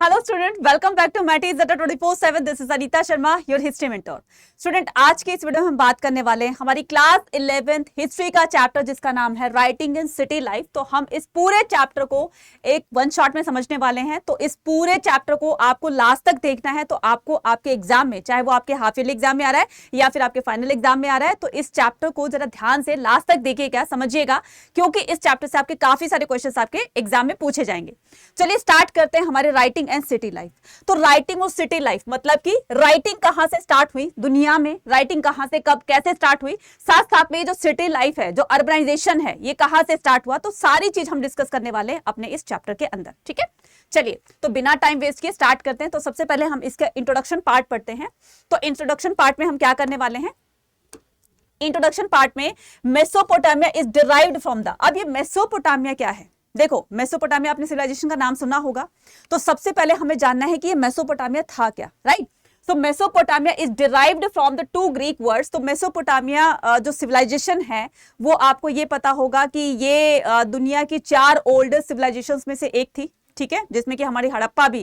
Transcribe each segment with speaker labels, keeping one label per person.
Speaker 1: Hello student, welcome back to Matty Zeta 24/7। This is Anita Sharma, your history mentor. Student, आज के इस video में हम बात करने वाले हैं हमारी क्लास 11th हिस्ट्री का चैप्टर जिसका नाम है राइटिंग इन सिटी लाइफ। तो हम इस पूरे चैप्टर को एक वन शॉट में समझने वाले हैं। तो इस पूरे चैप्टर को आपको लास्ट तक देखना है। तो आपको आपके एग्जाम में, चाहे वो आपके हाफ ईयरली एग्जाम में आ रहा है या फिर आपके फाइनल एग्जाम में आ रहा है, तो इस चैप्टर को जरा ध्यान से लास्ट तक देखिएगा, समझिएगा, क्योंकि इस चैप्टर से आपके काफी सारे क्वेश्चन आपके एग्जाम में पूछे जाएंगे। चलिए स्टार्ट करते हैं हमारे राइटिंग एंड सिटी लाइफ। तो राइटिंग और सिटी लाइफ मतलब कि राइटिंग कहां से स्टार्ट हुई दुनिया में, राइटिंग कहां से कब कैसे स्टार्ट हुई, साथ साथ में जो सिटी लाइफ है, जो अर्बनाइजेशन है, ये कहां से स्टार्ट हुआ, तो सारी चीज हम डिस्कस करने वाले हैं अपने इस चैप्टर के अंदर। ठीक है, चलिए तो बिना टाइम वेस्ट किए स्टार्ट करते हैं। तो सबसे पहले हम इसका इंट्रोडक्शन पार्ट पढ़ते हैं। तो इंट्रोडक्शन पार्ट में हम क्या करने वाले हैं, इंट्रोडक्शन पार्ट में Mesopotamia is derived from the. अब ये मेसोपोटामिया क्या है, देखो मेसोपोटामिया आपने सिविलाइजेशन का नाम सुना होगा। तो सबसे पहले हमें जानना है कि ये मेसोपोटामिया था क्या, राइट। तो Mesopotamia is derived from the two Greek words. तो मेसोपोटामिया जो सिविलाइजेशन है वो आपको ये पता होगा कि ये दुनिया की 4 ओल्डेस्ट सिविलाइजेशंस में से एक थी। ठीक है, जिसमें कि हमारी हड़प्पा भी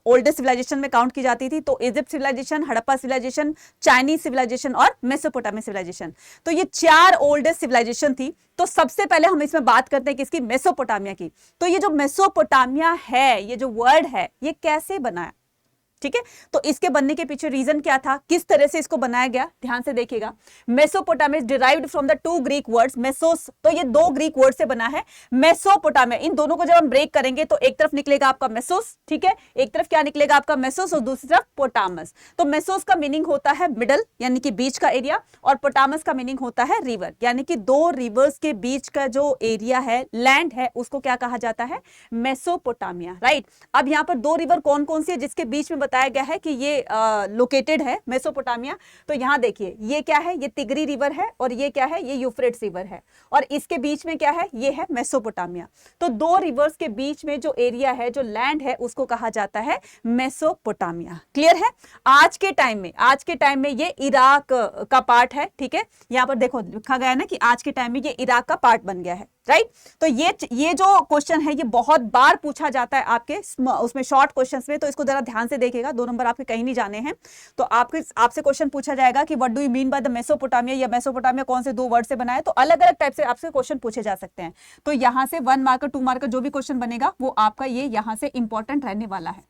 Speaker 1: ओल्डेस्ट सिविलाइजेशन में काउंट की जाती थी। तो Egypt civilisation, Harappa civilisation, Chinese civilisation और मेसोपोटामिया सिविलाइजेशन, तो ये 4 ओल्डेस्ट सिविलाइजेशन थी। तो सबसे पहले हम इसमें बात करते हैं किसकी, मेसोपोटामिया की। तो ये जो मेसोपोटामिया है, ये जो वर्ड है, ये कैसे बना? ठीक है, तो इसके बनने के पीछे रीजन क्या था, किस तरह से इसको बनाया गया, ध्यान से देखिएगा। Mesopotamia derived from the 2 Greek words mesos. तो ये 2 ग्रीक वर्ड से बना है मेसोपोटामिया। इन दोनों को जब हम ब्रेक करेंगे तो एक तरफ निकलेगा आपका मेसोस, ठीक है, एक तरफ क्या निकलेगा आपका मेसोस और दूसरी तरफ पोटामस। तो मेसोस का मीनिंग होता है मिडल यानी कि बीच का एरिया, और पोटामस का मीनिंग होता है रिवर, यानी कि 2 रिवर्स के बीच का जो एरिया है, लैंड है, उसको क्या कहा जाता है, मेसोपोटामिया, राइट। अब यहाँ पर 2 रिवर कौन कौन सी है जिसके बीच में बताया गया है कि ये लोकेटेड है मेसोपोटामिया। तो यहां देखिए, ये क्या है, ये तिग्री रिवर है, और ये क्या है, ये यूफ्रेट्स रिवर है, और इसके बीच में क्या है, ये है मेसोपोटामिया। तो 2 रिवर्स के बीच में जो एरिया है, जो लैंड है, उसको कहा जाता है मेसोपोटामिया। क्लियर है? आज के टाइम में ये इराक का पार्ट है। ठीक है, यहां पर देखो लिखा गया है ना कि आज के टाइम में ये इराक का पार्ट बन गया है, राइट। तो ये जो क्वेश्चन है ये बहुत बार पूछा जाता है आपके उसमें शॉर्ट क्वेश्चंस में। तो इसको जरा ध्यान से देखिएगा, 2 नंबर आपके कहीं नहीं जाने हैं। तो आपसे क्वेश्चन पूछा जाएगा कि what do you mean by the Mesopotamia, या मेसोपोटामिया कौन से 2 वर्ड से बना है। तो अलग अलग टाइप से आपसे क्वेश्चन पूछे जा सकते हैं। तो यहां से 1 मार्क 2 मार्क जो भी क्वेश्चन बनेगा वो आपका ये यहां से इंपॉर्टेंट रहने वाला है।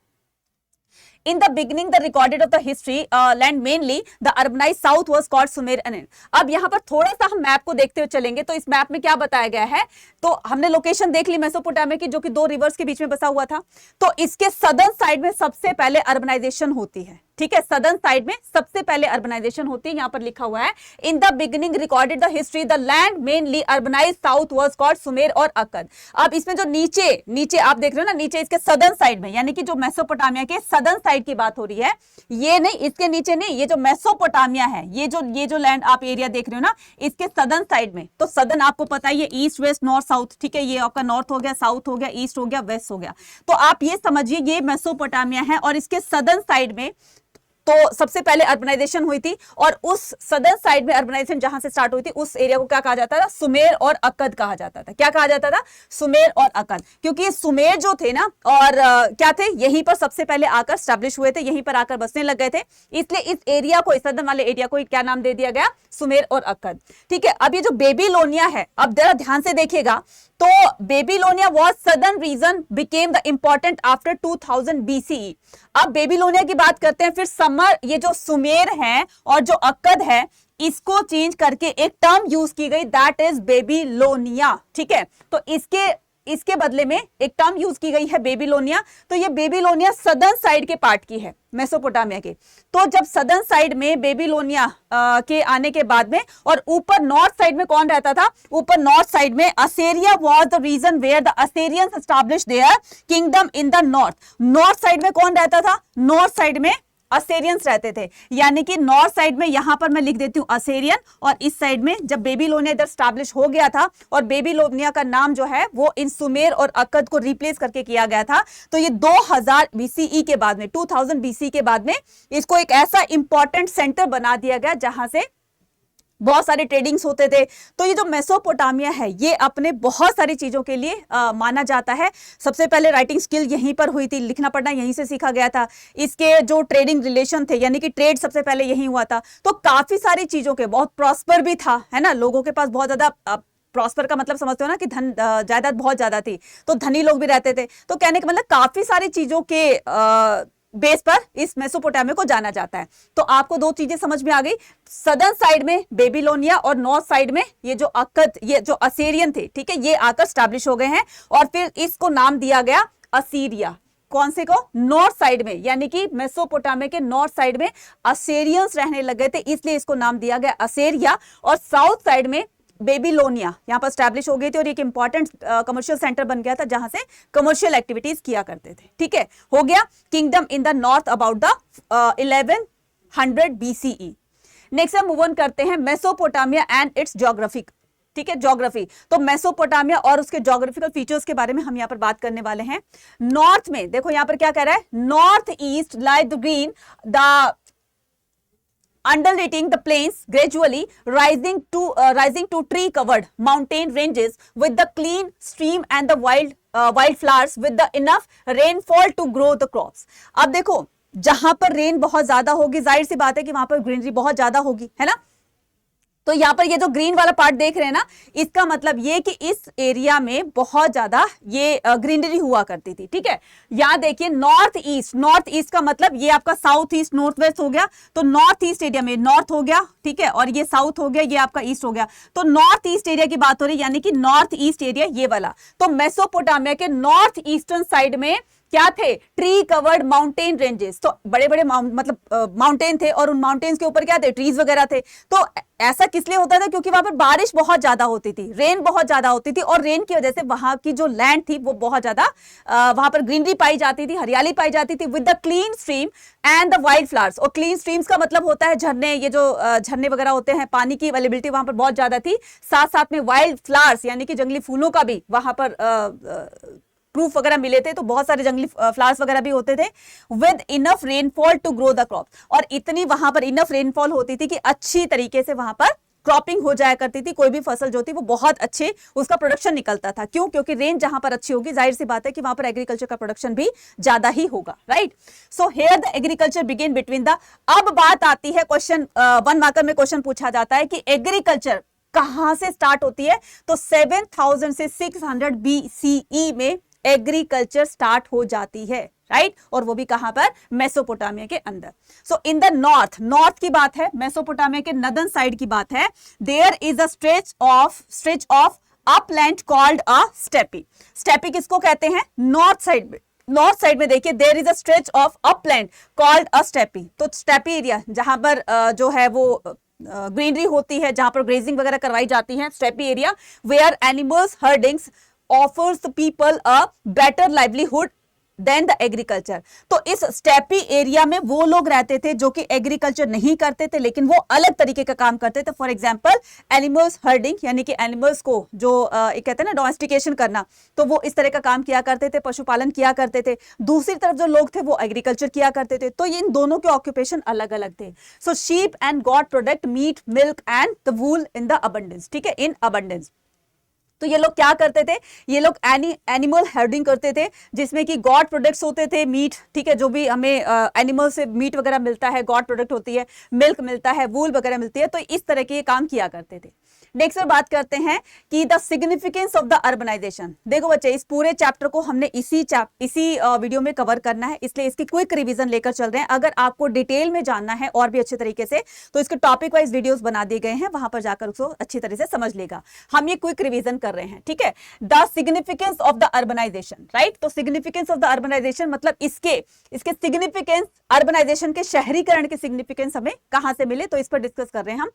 Speaker 1: In the beginning, the recorded of the history land mainly the urbanized south was called Sumer and अब यहाँ पर थोड़ा सा हम मैप को देखते हुए चलेंगे। तो इस मैप में क्या बताया गया है, तो हमने लोकेशन देख ली मेसोपोटामिया की, जो कि 2 रिवर्स के बीच में बसा हुआ था। तो इसके सदर्न साइड में सबसे पहले अर्बनाइजेशन होती है। ठीक है, सदर्न साइड में सबसे पहले अर्बनाइजेशन होती है। यहाँ पर लिखा हुआ है in the beginning recorded the history the land mainly urbanised south was called Sumer और अक्कद। अब इसमें जो नीचे आप देख रहे हो ना, नीचे इसके सदर्न साइड में, यानी कि जो मेसोपोटामिया के सदर्न साइड की बात हो रही है, ये नहीं, इसके नीचे नहीं, ये जो मेसोपोटामिया है, ये जो लैंड आप एरिया देख रहे हो ना, इसके सदर्न साइड में। तो सदर्न आपको पता है ये ईस्ट वेस्ट नॉर्थ साउथ, ठीक है, ये आपका नॉर्थ हो गया, साउथ हो गया, ईस्ट हो गया, वेस्ट हो गया। तो आप ये समझिए ये मेसोपोटामिया है, और इसके सदर्न साइड में तो सबसे पहले अर्बनाइजेशन हुई थी, और उस सदर्न साइड में अर्बनाइजेशन जहां से स्टार्ट हुई थी उस एरिया को क्या कहा जाता था, सुमेर और अक्कद कहा जाता था। क्या कहा जाता था, सुमेर और अक्कद, क्योंकि सुमेर जो थे ना, और क्या थे, यहीं पर सबसे पहले आकर स्टैब्लिश हुए थे, यहीं पर आकर बसने लग गए थे, इसलिए इस एरिया को, इस सदर्न वाले एरिया को क्या नाम दे दिया गया, सुमेर और अक्कद। ठीक है, अब ये जो बेबीलोनिया है, अब जरा ध्यान से देखिएगा। तो Babylonia was southern reason became the important after 2000 BCE। अब बेबीलोनिया की बात करते हैं, फिर समर ये जो सुमेर है और जो अक्कद है, इसको चेंज करके एक टर्म यूज की गई, दैट इज बेबीलोनिया। ठीक है, तो इसके बदले में एक टर्म यूज की गई है बेबीलोनिया। तो ये बेबीलोनिया सदर्न साइड के पार्ट की है मेसोपोटामिया के। तो जब सदर्न साइड में बेबीलोनिया के आने के बाद में, और ऊपर नॉर्थ साइड में कौन रहता था, ऊपर नॉर्थ साइड में Assyria was the region where the Assyrians established their kingdom in the north. North side में कौन रहता था, नॉर्थ साइड में असेरियंस रहते थे, यानी कि नॉर्थ साइड में यहां पर मैं लिख देती हूं असेरियन, और इस साइड में जब बेबीलोनिया इधर स्टैब्लिश हो गया था, और बेबीलोनिया का नाम जो है वो इन सुमेर और अक्कद को रिप्लेस करके किया गया था। तो ये 2000 BCE के बाद में, 2000 BC के बाद में इसको एक ऐसा इंपॉर्टेंट सेंटर बना दिया गया जहां से बहुत सारे ट्रेडिंग्स होते थे। तो ये जो मेसोपोटामिया है ये अपने बहुत सारी चीजों के लिए माना जाता है। सबसे पहले राइटिंग स्किल यहीं पर हुई थी, लिखना पढ़ना यहीं से सीखा गया था। इसके जो ट्रेडिंग रिलेशन थे यानी कि ट्रेड सबसे पहले यहीं हुआ था। तो काफी सारी चीजों के बहुत प्रॉस्पर भी था, है ना, लोगों के पास बहुत ज्यादा, प्रॉस्पर का मतलब समझते हो ना कि धन जायदाद बहुत ज्यादा थी, तो धनी लोग भी रहते थे। तो कहने का मतलब काफी सारी चीजों के बेस पर इस मेसोपोटामिया को जाना जाता है। तो आपको दो चीजें समझ में आ गई, सदर्न साइड में बेबीलोनिया और नॉर्थ साइड में ये जो अक्कद, ये जो असीरियन थे, ठीक है, ये आकर स्टैब्लिश हो गए हैं और फिर इसको नाम दिया गया असीरिया। कौन से को? नॉर्थ साइड में, यानी कि मेसोपोटामिया के नॉर्थ साइड में असेरियंस रहने लगे थे, इसलिए इसको नाम दिया गया असेरिया। और साउथ साइड में बेबीलोनिया यहां पर स्टैब्लिश हो गई थी और एक इंपॉर्टेंट कमर्शियल सेंटर बन गया था जहां से कमर्शियल एक्टिविटीज किया करते थे। ठीक है, हो गया kingdom in the north about the 1100 BCE। Next हम मूव ऑन करते हैं मेसोपोटामिया एंड इट्स ज्योग्राफिक। ठीक है, ज्योग्राफी। तो मेसोपोटामिया और उसके ज्योग्राफिकल फीचर्स के बारे में हम यहाँ पर बात करने वाले हैं। नॉर्थ में देखो यहाँ पर क्या कह रहा है, north east lie the green the undulating the plains gradually rising to tree covered mountain ranges with the clean stream and the wild flowers with the enough rainfall to grow the crops। अब देखो जहां पर rain बहुत ज्यादा होगी, जाहिर सी बात है कि वहां पर ग्रीनरी बहुत ज्यादा होगी, है ना। तो यहाँ पर ये जो ग्रीन वाला पार्ट देख रहे हैं ना, इसका मतलब ये कि इस एरिया में बहुत ज्यादा ये ग्रीनरी हुआ करती थी। ठीक है, यहाँ देखिए नॉर्थ ईस्ट का मतलब ये आपका साउथ ईस्ट नॉर्थ वेस्ट हो गया। तो नॉर्थ ईस्ट एरिया में नॉर्थ हो गया, ठीक है, और ये साउथ हो गया, ये आपका ईस्ट हो गया। तो नॉर्थ ईस्ट एरिया की बात हो रही है, यानी कि नॉर्थ ईस्ट एरिया ये वाला। तो मेसोपोटामिया के नॉर्थ ईस्टर्न साइड में क्या थे, ट्री कवर्ड माउंटेन रेंजेस। तो बड़े बड़े मतलब माउंटेन थे और उन माउंटेन्स के ऊपर क्या थे, ट्रीज वगैरह थे। तो ऐसा किस लिए होता था, क्योंकि वहां पर बारिश बहुत ज्यादा होती थी, रेन बहुत ज्यादा होती थी, और रेन की वजह से वहां की जो लैंड थी वो बहुत ज्यादा वहां पर ग्रीनरी पाई जाती थी, हरियाली पाई जाती थी, with the clean stream and the wild flowers. और क्लीन स्ट्रीम्स का मतलब होता है झरने, ये जो झरने वगैरह होते हैं, पानी की अवेलेबिलिटी वहां पर बहुत ज्यादा थी। साथ साथ में वाइल्ड फ्लावर्स यानी कि जंगली फूलों का भी वहां पर प्रूफ वगैरह मिले थे। तो बहुत सारे जंगली फ्लावर्स वगैरह भी होते थे, with enough rainfall to grow the crop. और इतनी वहां पर इनफ रेनफॉल होती थी कि अच्छी तरीके से वहां पर क्रॉपिंग हो जाया करती थी, कोई भी फसल जो थी वो बहुत अच्छे उसका प्रोडक्शन निकलता था। क्यों? क्योंकि रेन जहां पर अच्छी होगी, जाहिर सी बात है कि वहां पर एग्रीकल्चर का प्रोडक्शन भी ज्यादा ही होगा, right. So here the agriculture begin between the. अब बात आती है, क्वेश्चन 1 मार्कर में क्वेश्चन पूछा जाता है कि एग्रीकल्चर कहां से स्टार्ट होती है। तो 7000 से 600 BCE में एग्रीकल्चर स्टार्ट हो जाती है, राइट। और वो भी कहां पर, मेसोपोटामिया के अंदर। सो इन द नॉर्थ की बात है, मेसोपोटामिया के नदर्न साइड की बात है। There is a stretch of upland called a steppe. Steppe किसको कहते हैं, नॉर्थ साइड में देखिए, there is a stretch of upland called a steppe. तो स्टेपी एरिया जहां पर जो है वो ग्रीनरी होती है, जहां पर ग्रेजिंग वगैरह करवाई जाती है, steppe area where animals herdings offers the people a better livelihood than the agriculture। तो इस स्टेपी एरिया में वो लोग रहते थे जो कि एग्रीकल्चर नहीं करते थे, लेकिन वो अलग तरीके का काम करते थे। फॉर एग्जांपल एनिमल्स हर्डिंग, यानी कि एनिमल्स को जो कहते हैं ना डोमेस्टिकेशन करना, तो वो इस तरह का काम किया करते थे, पशुपालन किया करते थे। दूसरी तरफ जो लोग थे वो एग्रीकल्चर किया करते थे। तो इन दोनों के ऑक्यूपेशन अलग अलग थे। So sheep and goat product meat milk and the wool in the abundance. ठीक है, इन अबंडेंस। तो ये लोग क्या करते थे, ये लोग एनिमल हर्डिंग करते थे, जिसमें कि गॉड प्रोडक्ट्स होते थे, मीट, ठीक है, जो भी हमें एनिमल से मीट वगैरह मिलता है, गॉड प्रोडक्ट होती है, मिल्क मिलता है, वूल वगैरह मिलती है। तो इस तरह के काम किया करते थे। नेक्स्ट पर बात करते हैं कि the significance of the urbanisation. देखो बच्चे, इस पूरे चैप्टर को हमने इसी वीडियो में कवर करना है, इसलिए इसकी क्विक रिवीजन लेकर चल रहे हैं। अगर आपको डिटेल में जानना है और भी अच्छे तरीके से, तो इसके टॉपिक वाइज वीडियोस बना दिए गए हैं, वहां पर जाकर उसको अच्छी तरह से समझ लेगा। हम ये क्विक रिवीजन कर रहे हैं, ठीक है। The significance of the urbanisation, right. तो सिग्निफिकेंस ऑफ द अर्बनाइजेशन मतलब इसके सिग्निफिकेंस, अर्बनाइजेशन के शहरीकरण के सिग्निफिकेंस हमें कहां से मिले, तो इस पर डिस्कस कर रहे हैं हम।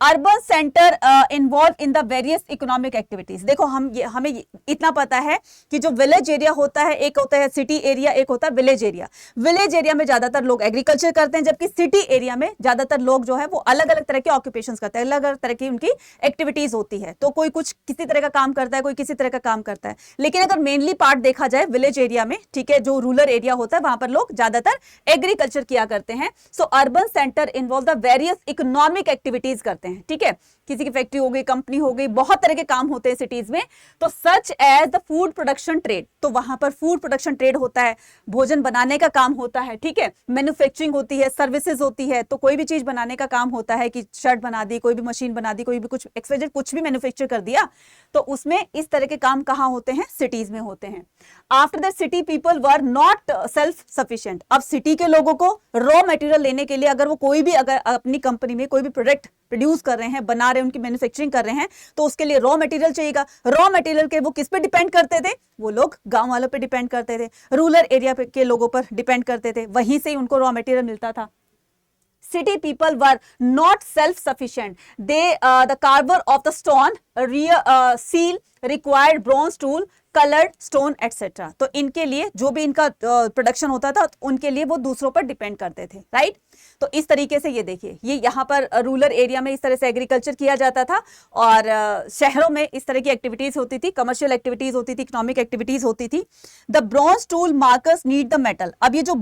Speaker 1: Urban centre involve in the various economic activities. देखो हमें इतना पता है कि जो विलेज एरिया होता है, एक होता है सिटी एरिया, एक होता है विलेज एरिया। विलेज एरिया में ज्यादातर लोग एग्रीकल्चर करते हैं, जबकि सिटी एरिया में ज्यादातर लोग जो है वो अलग अलग तरह के ऑक्यूपेशंस करते हैं, अलग अलग तरह की उनकी एक्टिविटीज होती है। तो कोई कुछ किसी तरह का काम करता है, कोई किसी तरह का काम करता है। लेकिन अगर मेनली पार्ट देखा जाए विलेज एरिया में, ठीक है, जो रूरल एरिया होता है वहां पर लोग ज्यादातर एग्रीकल्चर किया करते हैं। सो urban centre involve the various economic activities करते हैं, ठीक है। किसी की फैक्ट्री हो गई, कंपनी हो गई, बहुत तरह के काम होते हैं सिटीज में। तो such as the food production trade, तो वहां पर फूड प्रोडक्शन ट्रेड होता है, भोजन बनाने का काम होता है, ठीक है। मैन्युफैक्चरिंग होती है, सर्विसेज होती है, तो कोई भी चीज बनाने का काम होता है कि शर्ट बना दी, कोई भी मशीन बना दी, कोई भी कुछ एक्सवाइजेड कुछ भी मैन्युफैक्चर कर दिया, तो उसमें इस तरह के काम कहाँ होते हैं? सिटीज में होते हैं। After the city people were not self sufficient. अब सिटी के लोगों को रॉ मटेरियल लेने के लिए, अगर वो कोई भी अगर अपनी कंपनी में कोई भी प्रोडक्ट प्रोड्यूस कर रहे हैं, बना रहे हैं, उनकी मैन्युफैक्चरिंग कर रहे हैं, तो उसके लिए रॉ मटेरियल चाहिएगा। रॉ मटेरियल के वो किस पे डिपेंड करते थे? वो लोग गांव वालों पे डिपेंड करते थे, रूरल एरिया के लोगों पर डिपेंड करते थे, वहीं से ही उनको रॉ मटेरियल मिलता था। City people were not self-sufficient. The carver of the stone, seal, required bronze tool, colored stone, etc. तो इनके लिए जो भी इनका प्रोडक्शन होता था, उनके लिए वो दूसरों पर डिपेंड करते थे, राइट। तो इस तरीके से ये देखिए, ये यहाँ पर रूरल एरिया में इस तरह से एग्रीकल्चर किया जाता था, और शहरों में इस तरह की एक्टिविटीज होती थी, कमर्शियल एक्टिविटीज होती थी, इकोनॉमिक एक्टिविटीज होती थी। The bronze tool markers need the metal. अब ये जो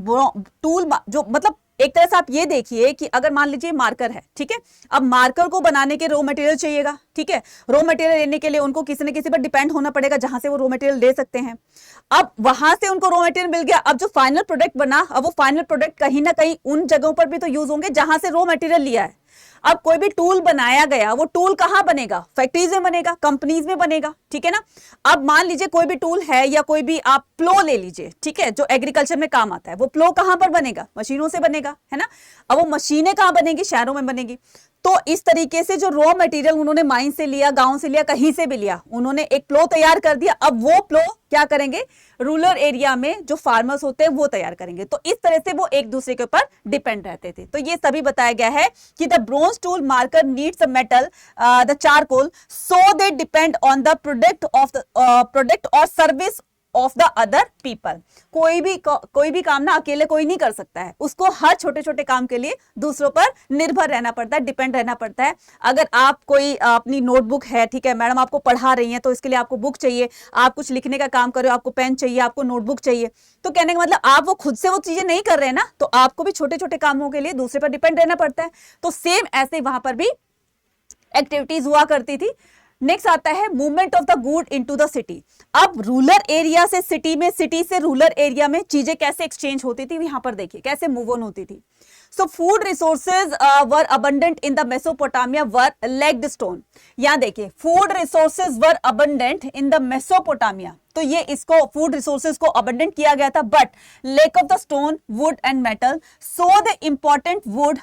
Speaker 1: टूल जो मतलब एक तरह से आप ये देखिए कि अगर मान लीजिए मार्कर है, ठीक है, अब मार्कर को बनाने के रॉ मटेरियल चाहिएगा, ठीक है। रॉ मटेरियल लेने के लिए उनको किसी न किसी पर डिपेंड होना पड़ेगा जहां से वो रॉ मटेरियल ले सकते हैं। अब वहां से उनको रॉ मटेरियल मिल गया, अब जो फाइनल प्रोडक्ट बना, अब वो फाइनल प्रोडक्ट कहीं ना कहीं उन जगहों पर भी तो यूज होंगे जहां से रॉ मटेरियल लिया है। अब कोई भी टूल बनाया गया, वो टूल कहां बनेगा? फैक्ट्रीज में बनेगा, कंपनीज में बनेगा, ठीक है ना। अब मान लीजिए कोई भी टूल है, या कोई भी आप प्लो ले लीजिए, ठीक है, जो एग्रीकल्चर में काम आता है, वो प्लो कहां पर बनेगा? मशीनों से बनेगा, है ना। अब वो मशीनें कहां बनेगी? शहरों में बनेगी। तो इस तरीके से जो रॉ मटेरियल उन्होंने माइन से लिया, गांव से लिया, कहीं से भी लिया, उन्होंने एक प्लो तैयार कर दिया। अब वो प्लो क्या करेंगे? रूरल एरिया में जो फार्मर्स होते हैं वो तैयार करेंगे। तो इस तरह से वो एक दूसरे के ऊपर डिपेंड रहते थे। तो ये सभी बताया गया है कि the bronze tool marker needs a metal, the charcoal, so they depend on the product और service of the other people. कोई भी काम ना अकेले कोई नहीं कर सकता है, उसको हर छोटे छोटे काम के लिए दूसरों पर निर्भर रहना पड़ता है, डिपेंड रहना पड़ता है। अगर आप कोई अपनी नोटबुक है, ठीक है, मैडम आपको पढ़ा रही हैं, तो इसके लिए आपको बुक चाहिए, आप कुछ लिखने का काम कर रहे हो, आपको पेन चाहिए, आपको नोटबुक चाहिए। तो कहने का मतलब आप वो खुद से वो चीजें नहीं कर रहे हैं ना, तो आपको भी छोटे छोटे कामों के लिए दूसरे पर डिपेंड रहना पड़ता है। तो सेम ऐसे वहां पर भी एक्टिविटीज हुआ करती थी। नेक्स्ट आता है movement of the good into the city. अब रूरल एरिया से सिटी में, सिटी से रूरल एरिया में चीजें कैसे एक्सचेंज होती थी, यहां पर देखिए कैसे मूव ऑन होती थी। So food resources were abundant in the Mesopotamia were legged stone. यहां देखिए food resources were abundant in the Mesopotamia, तो ये इसको फूड रिसोर्सेज को अबंडेंट किया गया था, but lack of the stone, wood and metal, so the important wood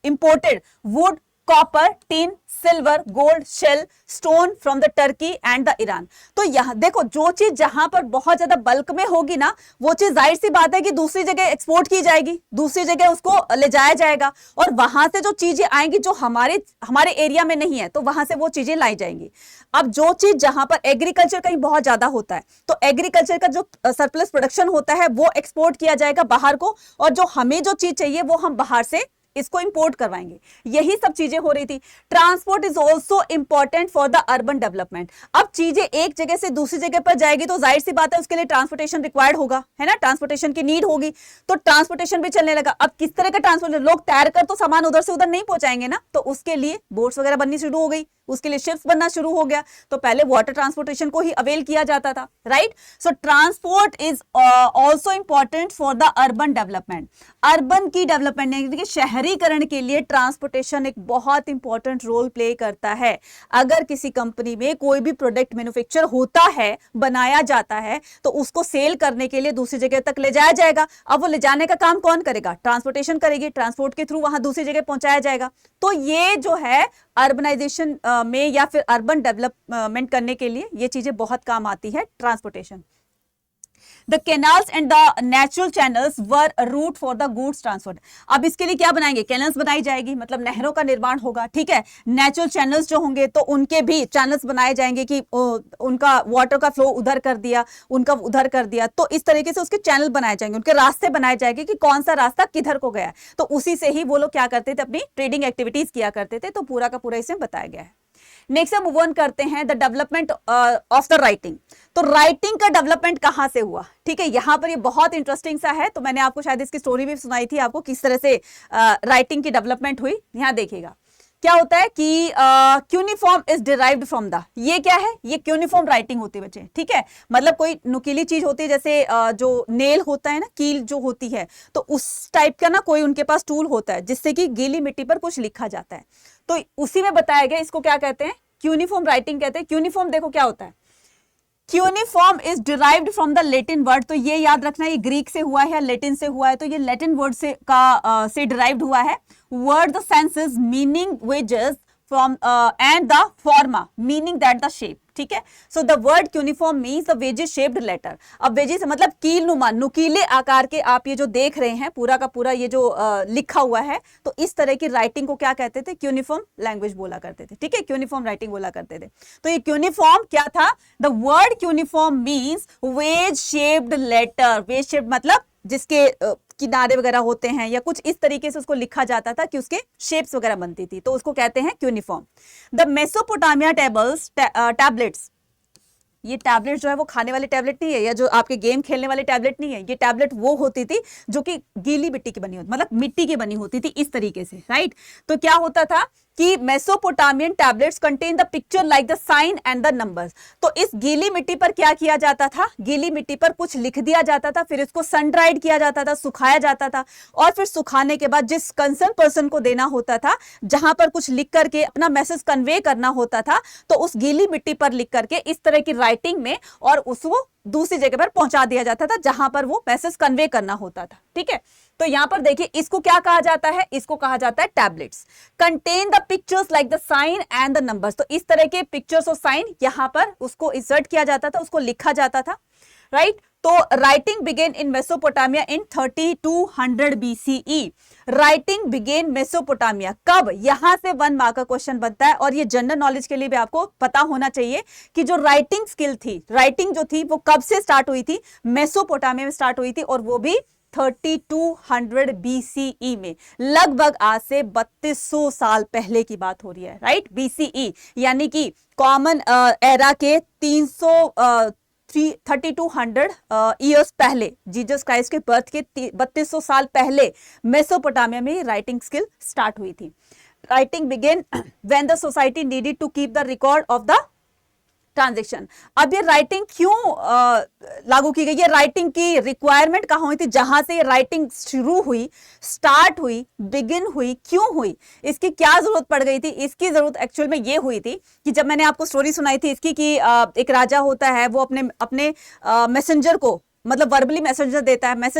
Speaker 1: imported wood, copper, tin, silver, gold, shell, stone from the Turkey and the Iran. तो यहां देखो, जो चीज जहां पर बहुत ज्यादा बल्क में होगी ना, वो चीज जाहिर सी बात है कि दूसरी जगह एक्सपोर्ट की जाएगी, दूसरी जगह उसको ले जाया जाएगा, और वहां से जो चीजें आएंगी जो हमारे एरिया में नहीं है, तो वहां से वो चीजें लाई जाएंगी। अब जो चीज जहां पर एग्रीकल्चर कहीं बहुत ज्यादा होता है, तो एग्रीकल्चर का जो सरप्लस प्रोडक्शन होता है वो एक्सपोर्ट किया जाएगा बाहर को, और जो हमें जो चीज चाहिए वो हम बाहर से इसको इंपोर्ट करवाएंगे। यही सब चीजें हो रही थी। Transport is also important for the urban development. अब चीजें एक जगह से दूसरी जगह पर जाएगी, तो जाहिर सी बात है उसके लिए ट्रांसपोर्टेशन रिक्वायर्ड होगा, है ना, ट्रांसपोर्टेशन की नीड होगी, तो ट्रांसपोर्टेशन भी चलने लगा। अब किस तरह का ट्रांसपोर्टेशन? लोग तैर कर तो सामान उधर से उधर नहीं पहुंचाएंगे ना, तो उसके लिए बोट्स वगैरह बननी शुरू हो गई, उसके लिए शिप्स बनना शुरू हो गया। तो पहले वाटर ट्रांसपोर्टेशन को ही अवेल किया जाता था, right. So transport is also important for the urban development. Urban की डेवलपमेंट यानी कि शहरीकरण के लिए ट्रांसपोर्टेशन एक बहुत इंपॉर्टेंट रोल प्ले करता है। अगर किसी कंपनी में कोई भी प्रोडक्ट मैन्युफैक्चर होता है, बनाया जाता है, तो उसको सेल करने के लिए दूसरी जगह तक ले जाया जाएगा। अब वो ले जाने का काम कौन करेगा? ट्रांसपोर्टेशन करेगी, ट्रांसपोर्ट के थ्रू वहां दूसरी जगह पहुंचाया जाएगा। तो ये जो है अर्बनाइजेशन में या फिर अर्बन डेवलपमेंट करने के लिए ये चीजें बहुत काम आती है, transportation. The canals and the natural channels were route for the goods transport. अब इसके लिए क्या बनाएंगे, कैनल्स बनाई जाएगी, मतलब नहरों का निर्माण होगा, ठीक है। नेचुरल चैनल्स जो होंगे तो उनके भी चैनल्स बनाए जाएंगे कि उनका वाटर का फ्लो उधर कर दिया, उनका उधर कर दिया, तो इस तरीके से उसके चैनल बनाए जाएंगे, उनके रास्ते बनाए जाएंगे कि कौन सा रास्ता किधर को गया है। तो उसी से ही वो लोग क्या करते थे, अपनी ट्रेडिंग एक्टिविटीज किया करते थे। तो पूरा का पूरा इसमें बताया गया है। नेक्स्ट हम मूव ऑन करते हैं, the development of the writing. तो राइटिंग का डेवलपमेंट कहां से हुआ, ठीक है। यहां पर ये बहुत इंटरेस्टिंग सा है, तो मैंने आपको शायद इसकी स्टोरी भी सुनाई थी आपको, किस तरह से राइटिंग की डेवलपमेंट हुई। यहां देखिएगा क्या होता है कि cuneiform is derived from the, ये क्या है, ये क्यूनिफॉर्म राइटिंग होती है बच्चे, ठीक है। मतलब कोई नुकीली चीज होती है, जैसे जो नेल होता है ना, कील जो होती है, तो उस टाइप का ना कोई उनके पास टूल होता है जिससे कि गीली मिट्टी पर कुछ लिखा जाता है। तो उसी में बताया गया, इसको क्या कहते हैं, क्यूनिफॉर्म राइटिंग कहते हैं। क्यूनिफॉर्म देखो क्या होता है, cuneiform is derived from the Latin word. तो ये याद रखना, ये ग्रीक से हुआ है या लैटिन से हुआ है, तो ये लैटिन वर्ड से डिराइव्ड हुआ है। Word the senses meaning wedges from and the forma meaning that the shape, ठीक है। So the word cuneiform means the wedges shaped letter. अब वेजेस मतलब कील नुमा, नुकीले आकार के आप ये जो देख रहे हैं पूरा का पूरा ये जो लिखा हुआ है, तो इस तरह की राइटिंग को क्या कहते थे, क्यूनिफॉर्म लैंग्वेज बोला करते थे, ठीक है, क्यूनिफॉर्म राइटिंग बोला करते थे। तो ये क्यूनिफॉर्म क्या था, the word cuneiform means wedge shaped letter. Wedge shaped मतलब जिसके किनारे वगैरह होते हैं या कुछ इस तरीके से उसको लिखा जाता था कि उसके शेप्स वगैरह बनती थी, तो उसको कहते हैं क्यूनिफॉर्म। द मेसोपोटामिया टैबलेट्स, ये टैबलेट जो है वो खाने वाले टैबलेट नहीं है, या जो आपके गेम खेलने वाले टैबलेट नहीं है, ये टैबलेट वो होती थी जो कि गीली मिट्टी की बनी होती, मतलब मिट्टी की बनी होती थी इस तरीके से, राइट। तो क्या होता था कि Mesopotamian tablets contain the picture like the sign and the numbers. तो इस गीली मिट्टी पर क्या किया जाता था, गीली मिट्टी पर कुछ लिख दिया जाता था, फिर इसको सन ड्राइड किया जाता था, सुखाया जाता था, और फिर सुखाने के बाद जिस कंसर्न पर्सन को देना होता था, जहां पर कुछ लिख करके अपना मैसेज कन्वे करना होता था, तो उस गीली मिट्टी पर लिख करके इस तरह की राइटिंग में और उसको दूसरी जगह पर पहुंचा दिया जाता था जहां पर वो मैसेज कन्वे करना होता था, ठीक है। तो यहां पर देखिए इसको क्या कहा जाता है, इसको कहा जाता है tablets. Contain the pictures like the sign and the numbers. तो इस तरह के पिक्चर्स और साइन यहां पर उसको इंसर्ट किया जाता था, उसको लिखा जाता था, राइट। तो writing began in Mesopotamia in 3200 BCE। Writing begin Mesopotamia कब, यहां से 1 मार्क का क्वेश्चन बनता है, और ये जनरल नॉलेज के लिए भी आपको पता होना चाहिए कि जो राइटिंग स्किल थी, राइटिंग जो थी वो कब से स्टार्ट हुई थी, मेसोपोटामिया में स्टार्ट हुई थी, और वो भी 3200 BCE में। लगभग आज से 3200 साल पहले की बात हो रही है, राइट। BCE यानी कि कॉमन एरा के 3200 ईयर्स पहले, जीसस क्राइस्ट के बर्थ के 3200 साल पहले मेसोपोटामिया में राइटिंग स्किल स्टार्ट हुई थी। Writing began when the society needed to keep the record of the transaction. अब ये राइटिंग क्यों लागू की गई, ये राइटिंग की रिक्वायरमेंट कहां हुई थी, जहां से ये राइटिंग शुरू हुई, स्टार्ट हुई, बिगिन हुई, क्यों हुई, इसकी क्या जरूरत पड़ गई थी। इसकी जरूरत एक्चुअल में ये हुई थी कि जब मैंने आपको स्टोरी सुनाई थी इसकी कि एक राजा होता है, वो अपने मैसेंजर को मतलब वर्बली मैसेज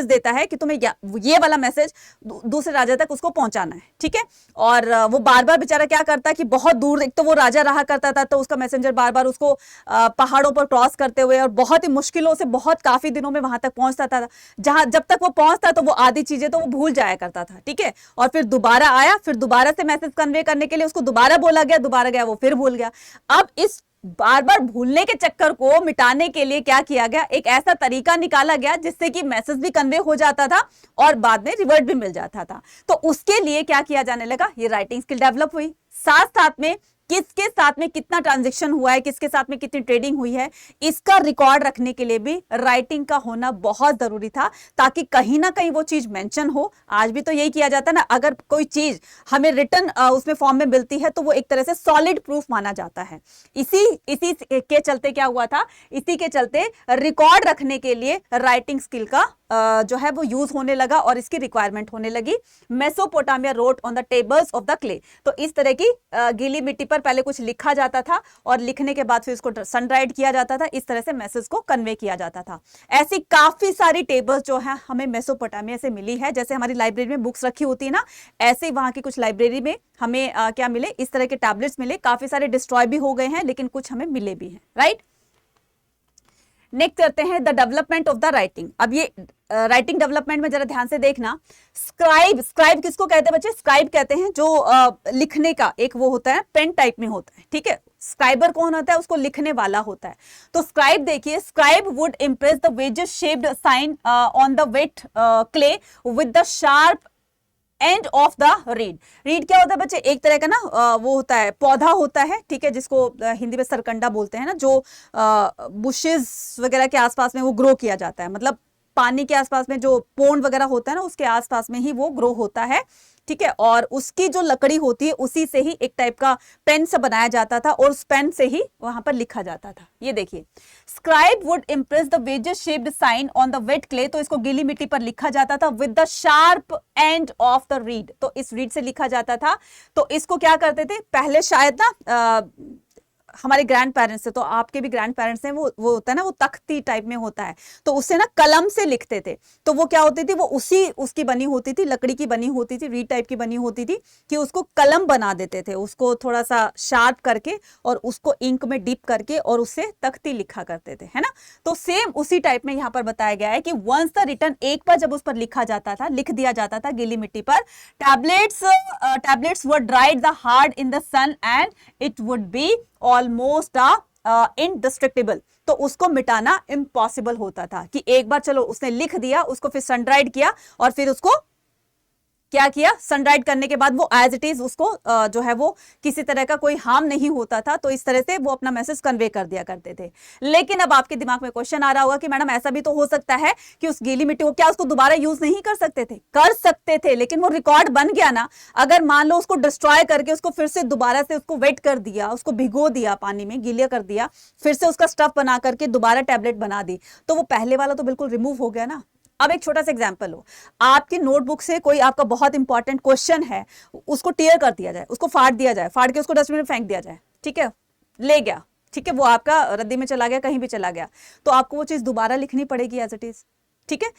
Speaker 1: देता है कि तुम्हें ये वाला मैसेज दूसरे राजा तक उसको पहुंचाना है, ठीक है। और वो बार बार बेचारा क्या करता है कि बहुत दूर, एक तो वो राजा रहा करता था, तो उसका मैसेंजर बार बार उसको पहाड़ों पर क्रॉस करते हुए और बहुत ही मुश्किलों से बहुत काफी दिनों में वहां तक पहुंचता था, जहां जब तक वो पहुंचता तो वो आधी चीजें तो वो भूल जाया करता था, ठीक है। और फिर दोबारा आया, फिर दोबारा से मैसेज कन्वे करने के लिए उसको दोबारा बोला गया, दोबारा गया, वो फिर भूल गया। अब इस बार बार भूलने के चक्कर को मिटाने के लिए क्या किया गया, एक ऐसा तरीका निकाला गया जिससे कि मैसेज भी कन्वे हो जाता था और बाद में रिवर्ट भी मिल जाता था। तो उसके लिए क्या किया जाने लगा, ये राइटिंग स्किल डेवलप हुई। साथ साथ में किसके साथ में कितना ट्रांजैक्शन हुआ है, किसके साथ में कितनी ट्रेडिंग हुई है, इसका रिकॉर्ड रखने के लिए भी राइटिंग का होना बहुत जरूरी था, ताकि कहीं ना कहीं वो चीज मेंशन हो। आज भी तो यही किया जाता है ना, अगर कोई चीज हमें रिटन उसमें फॉर्म में मिलती है तो वो एक तरह से सॉलिड प्रूफ माना जाता है। इसी के चलते क्या हुआ था, इसी के चलते रिकॉर्ड रखने के लिए राइटिंग स्किल का जो है वो यूज होने लगा और इसकी रिक्वायरमेंट होने लगी। Mesopotamia road on the tables of the clay. तो इस तरह की गीली मिट्टी पर पहले कुछ लिखा जाता था और लिखने के बाद फिर इसको सन ड्राइड किया जाता था, इस तरह से मैसेज को कन्वे किया जाता था। ऐसी काफी सारी टेबल्स जो है हमें मेसोपोटामिया से मिली है। जैसे हमारी लाइब्रेरी में बुक्स रखी होती है ना, ऐसे वहां की कुछ लाइब्रेरी में हमें क्या मिले, इस तरह के टैबलेट्स मिले। काफी सारे डिस्ट्रॉय भी हो गए हैं लेकिन कुछ हमें मिले भी हैं, राइट। नेक्स्ट करते हैं the development of the writing. अब ये राइटिंग डेवलपमेंट में जरा ध्यान से देखना। स्क्राइब किसको कहते हैं बच्चे? स्क्राइब कहते हैं जो लिखने का एक वो होता है, पेन टाइप में होता है, ठीक है। स्क्राइबर कौन होता है? उसको लिखने वाला होता है। तो स्क्राइब देखिए, scribe would impress the wedges shaped sign on the wet clay with the sharp end of the reed. Reed क्या होता है बच्चे? एक तरह का ना वो होता है, पौधा होता है, ठीक है, जिसको हिंदी में सरकंडा बोलते हैं ना, जो बुशेस वगैरह के आसपास में वो ग्रो किया जाता है, मतलब पानी के आसपास में जो पोंड वगैरह होता है ना, उसके आसपास में ही वो ग्रो होता है, ठीक है। और उसकी जो लकड़ी होती है उसी से ही एक टाइप का पेन से बनाया जाता था और उस पेन से ही वहां पर लिखा जाता था। ये देखिए, scribe would impress the wedges shaped sign on the wet clay, तो इसको गीली मिट्टी पर लिखा जाता था with the sharp end of the reed, तो इस रीड से लिखा जाता था। तो इसको क्या करते थे पहले, शायद ना हमारे ग्रैंड पेरेंट्स से, तो आपके भी ग्रैंड पेरेंट्स हैं, वो होता है ना, वो तख्ती टाइप में होता है, तो उससे ना कलम से लिखते थे। तो वो क्या होती थी, वो उसकी बनी होती थी, लकड़ी की बनी होती थी, रीड टाइप की बनी होती थी, कि उसको कलम बना देते थे, उसको थोड़ा सा शार्प करके और उसको इंक में डिप करके और उससे तख्ती लिखा करते थे, है ना। तो सेम उसी टाइप में यहाँ पर बताया गया है कि वंस द रिटन, एक बार जब उस पर लिखा जाता था, लिख दिया जाता था गीली मिट्टी पर, tablets were dried the hard in the sun and it would be almost indestructible, तो उसको मिटाना इम्पॉसिबल होता था। कि एक बार चलो उसने लिख दिया, उसको फिर सन ड्राइड किया और फिर उसको क्या किया, सन ड्राइड करने के बाद वो एज इट इज उसको जो है वो किसी तरह का कोई हार्म नहीं होता था, तो इस तरह से वो अपना मैसेज कन्वे कर दिया करते थे। लेकिन अब आपके दिमाग में क्वेश्चन आ रहा होगा कि मैडम ऐसा भी तो हो सकता है कि उस गीली मिट्टी को क्या उसको दोबारा यूज नहीं कर सकते थे? कर सकते थे, लेकिन वो रिकॉर्ड बन गया ना। अगर मान लो उसको डिस्ट्रॉय करके उसको फिर से दोबारा से उसको वेट कर दिया, उसको भिगो दिया, पानी में गीला कर दिया, फिर से उसका स्टफ बना करके दोबारा टैबलेट बना दी, तो वो पहले वाला तो बिल्कुल रिमूव हो गया ना। अब एक छोटा सा एग्जांपल हो, आपकी नोटबुक से कोई आपका बहुत इंपॉर्टेंट क्वेश्चन है, उसको टीयर कर दिया जाए, उसको फाड़ दिया जाए, फाड़ के उसको डस्टबिन में फेंक दिया जाए, ठीक है, ले गया, ठीक है, वो आपका रद्दी में चला गया, कहीं भी चला गया, तो आपको वो चीज दोबारा लिखनी पड़ेगी एज इट इज, ठीक है।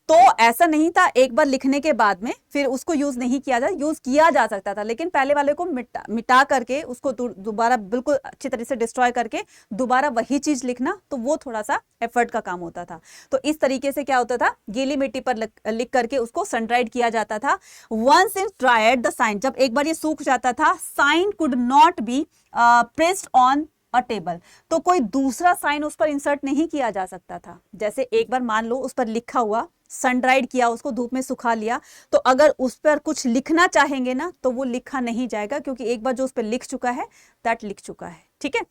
Speaker 1: तो ऐसा नहीं था एक बार लिखने के बाद में फिर उसको यूज नहीं किया जाए, यूज किया जा सकता था, लेकिन पहले वाले को मिटा करके उसको दोबारा बिल्कुल अच्छी तरह से डिस्ट्रॉय करके दोबारा वही चीज लिखना, तो वो थोड़ा सा एफर्ट का काम होता था। तो इस तरीके से क्या होता था, गीली मिट्टी पर लिख करके उसको सन ड्राइड किया जाता था। Once it dried the sign, जब एक बार ये सूख जाता था, sign could not be pressed on a table, तो कोई दूसरा साइन उस पर इंसर्ट नहीं किया जा सकता था। जैसे एक बार मान लो उस पर लिखा हुआ, सन ड्राइड किया, उसको धूप में सुखा लिया, तो अगर उस पर कुछ लिखना चाहेंगे ना तो वो लिखा नहीं जाएगा, क्योंकि एक बार जो उस पर लिख चुका है दैट लिख चुका है, ठीक है।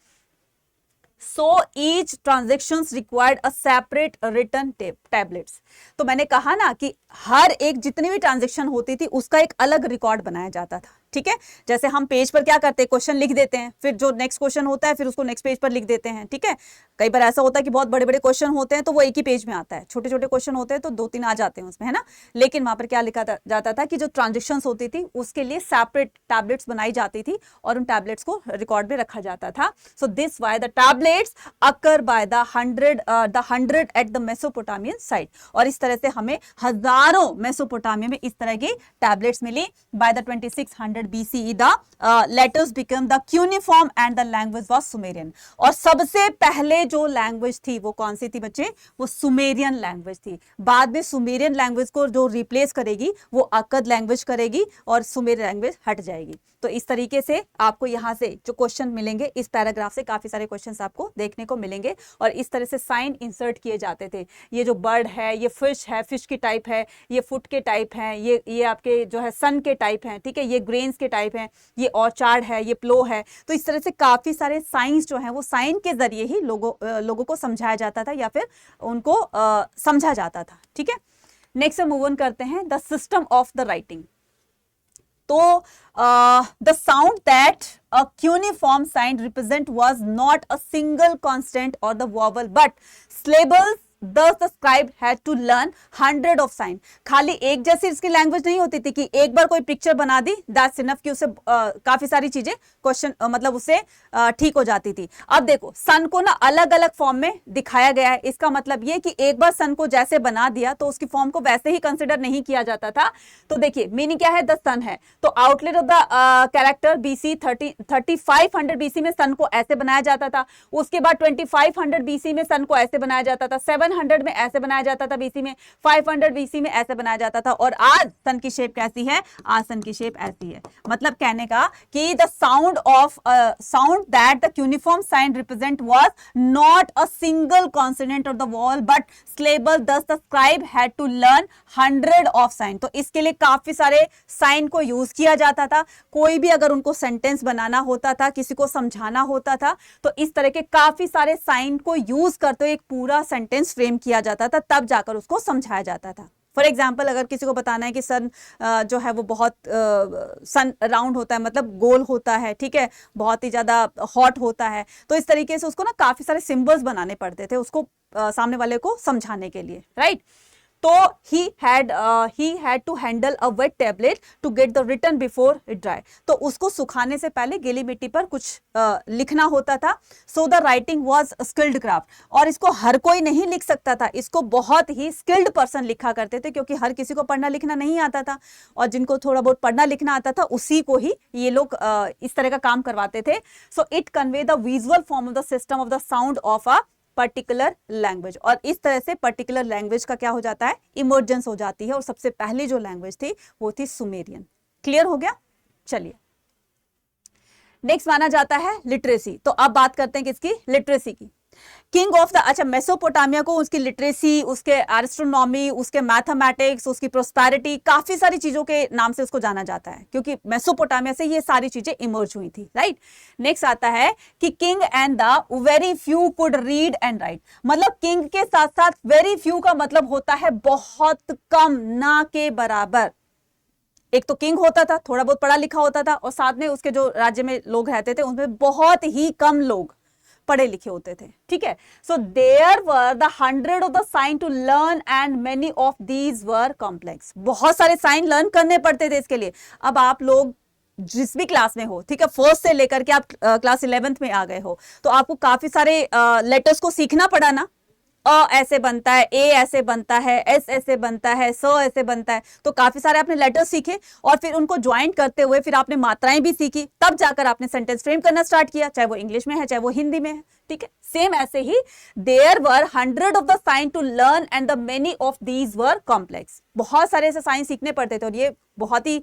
Speaker 1: So each transactions required a separate written tablets। तो मैंने कहा ना कि हर एक जितनी भी ट्रांजेक्शन होती थी उसका एक अलग रिकॉर्ड बनाया जाता था, ठीक है। जैसे हम पेज पर क्या करते हैं, क्वेश्चन लिख देते हैं, फिर जो नेक्स्ट क्वेश्चन होता है फिर उसको नेक्स्ट पेज पर लिख देते हैं, ठीक है। कई बार ऐसा होता है कि बहुत बड़े बड़े क्वेश्चन होते हैं तो वो एक ही पेज में आता है, छोटे छोटे क्वेश्चन होते हैं तो 2-3 आ जाते हैं उसमें, है ना। लेकिन वहां पर क्या लिखा जाता था कि जो ट्रांजेक्शन होती थी उसके लिए सेपरेट टैबलेट्स बनाई जाती थी और उन टैबलेट्स को रिकॉर्ड में रखा जाता था। So this why the tablets occur by the hundred at the Mesopotamian site, और इस तरह से हमें हजारों मेसोपोटामिया में इस तरह की टैबलेट्स मिली। By the 2600 BCE the letters became the cuneiform and the language was Sumerian। और सबसे पहले जो लैंग्वेज थी वो कौन सी थी बच्चे, वो सुमेरियन लैंग्वेज थी। बाद में सुमेरियन लैंग्वेज को जो रिप्लेस करेगी वो अक्कद लैंग्वेज करेगी और सुमेरियन लैंग्वेज हट जाएगी। तो इस तरीके से आपको यहाँ से जो क्वेश्चन मिलेंगे, इस पैराग्राफ से काफी सारे क्वेश्चंस आपको देखने को मिलेंगे, और इस तरह से साइन इंसर्ट किए जाते थे। ये जो बर्ड है, ये फिश है, फिश की टाइप है, ये फुट के टाइप है, ये आपके जो है सन के टाइप है, ठीक है, ये ग्रेन्स के टाइप हैं, ये ऑर्चार्ड है, ये प्लो है। तो इस तरह से काफी सारे साइंस जो हैं वो साइन के जरिए ही लोगों को समझाया जाता था या फिर उनको समझा जाता था, ठीक है। नेक्स्ट मूव ऑन करते हैं, the system of the writing. तो the sound that a cuneiform sign represent was not a single consonant or the vowel but syllables Thus the scribe had to learn 100 of sign. खाली एक जैसी इसकी language नहीं होती थी कि एक बार कोई पिक्चर बना दी दैट्स इनफ कि उसे काफी सारी चीजें क्वेश्चन मतलब उससे ठीक हो जाती थी। अब देखो सन को ना अलग अलग फॉर्म में दिखाया गया है। इसका मतलब ये कि एक बार सन को जैसे बना दिया तो उसकी फॉर्म को वैसे ही कंसिडर नहीं किया जाता था। तो देखिए मीनिंग क्या है, द सन है तो outlet of the character BC 3500 BC में सन को ऐसे बनाया जाता था। उसके बाद 2500 बीसी में सन को ऐसे बनाया जाता था, 700 में ऐसे बनाया जाता था बीसी में, 500 बीसी में ऐसे बनाया जाता था। और आज सन की शेप कैसी है, आज सन की शेप ऐसी है। मतलब कहने का कि the sound that the cuneiform sign represent was not a single consonant of the wall but syllable, thus the scribe had to learn 100 of sign. तो इसके लिए काफी सारे साइन को यूज किया जाता था। कोई भी अगर उनको सेंटेंस बनाना होता था, किसी को समझाना होता था, तो इस तरह के काफी सारे साइन को यूज करते हुए एक पूरा सेंटेंस फ्रेम किया जाता था, तब जाकर उसको समझाया जाता था। फॉर एग्जाम्पल अगर किसी को बताना है कि सन जो है वो बहुत सन राउंड होता है, मतलब गोल होता है, ठीक है, बहुत ही ज्यादा हॉट होता है, तो इस तरीके से उसको ना काफी सारे सिंबल्स बनाने पड़ते थे उसको सामने वाले को समझाने के लिए, राइट। तो he had to handle a wet tablet to get the written before it dry। तो उसको सुखाने से पहले गीली मिट्टी पर कुछ लिखना होता था। So the writing was a skilled craft। और इसको हर कोई नहीं लिख सकता था, इसको बहुत ही स्किल्ड पर्सन लिखा करते थे, क्योंकि हर किसी को पढ़ना लिखना नहीं आता था, और जिनको थोड़ा बहुत पढ़ना लिखना आता था उसी को ही ये लोग इस तरह का काम करवाते थे। So it convey the visual form of the system of the sound of a particular language. और इस तरह से पर्टिकुलर लैंग्वेज का क्या हो जाता है, इमर्जेंस हो जाती है। और सबसे पहली जो लैंग्वेज थी वो थी सुमेरियन। क्लियर हो गया। चलिए नेक्स्ट माना जाता है लिटरेसी। तो अब बात करते हैं किसकी, लिटरेसी की। किंग ऑफ द, अच्छा, मेसोपोटामिया को उसकी लिटरेसी, उसके एस्ट्रोनॉमी, उसके मैथमेटिक्स, उसकी प्रोस्पेरिटी, काफी सारी चीजों के नाम से उसको जाना जाता है, क्योंकि मेसोपोटामिया से ये सारी चीजें इमर्ज हुई थी, राइट। नेक्स्ट आता है कि king and the very few could read and right. मतलब किंग के साथ साथ वेरी फ्यू का मतलब होता है बहुत कम, ना के बराबर। एक तो किंग होता था, थोड़ा बहुत पढ़ा लिखा होता था, और साथ में उसके जो राज्य में लोग रहते थे उनमें बहुत ही कम लोग पढ़े लिखे होते थे, ठीक है। So there were the 100 of the sign to learn and many of these were complex. बहुत सारे साइन लर्न करने पड़ते थे इसके लिए। अब आप लोग जिस भी क्लास में हो, ठीक है, फर्स्ट से लेकर के आप क्लास 11th में आ गए हो, तो आपको काफी सारे लेटर्स को सीखना पड़ा ना। अ ऐसे बनता है, ए ऐसे बनता है, एस ऐसे बनता है, स ऐसे बनता है। तो काफी सारे आपने लेटर सीखे, और फिर उनको ज्वाइन करते हुए फिर आपने मात्राएं भी सीखी, तब जाकर आपने सेंटेंस फ्रेम करना स्टार्ट किया, चाहे वो इंग्लिश में है चाहे वो हिंदी में है, ठीक है। सेम ऐसे ही there were 100 of the sign to learn and the many of these were complex. बहुत सारे ऐसे साइन सीखने पड़ते थे, और ये बहुत ही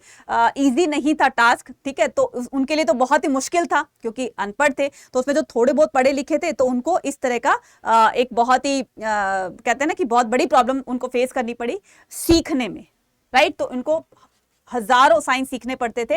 Speaker 1: इजी नहीं था टास्क, ठीक है। तो उनके लिए तो बहुत ही मुश्किल था, क्योंकि अनपढ़ थे। तो उसमें जो थोड़े बहुत पढ़े लिखे थे, तो उनको इस तरह का एक बहुत ही कहते हैं ना कि बहुत बड़ी प्रॉब्लम उनको फेस करनी पड़ी सीखने में, राइट। तो इनको हजारों साइन सीखने पड़ते थे।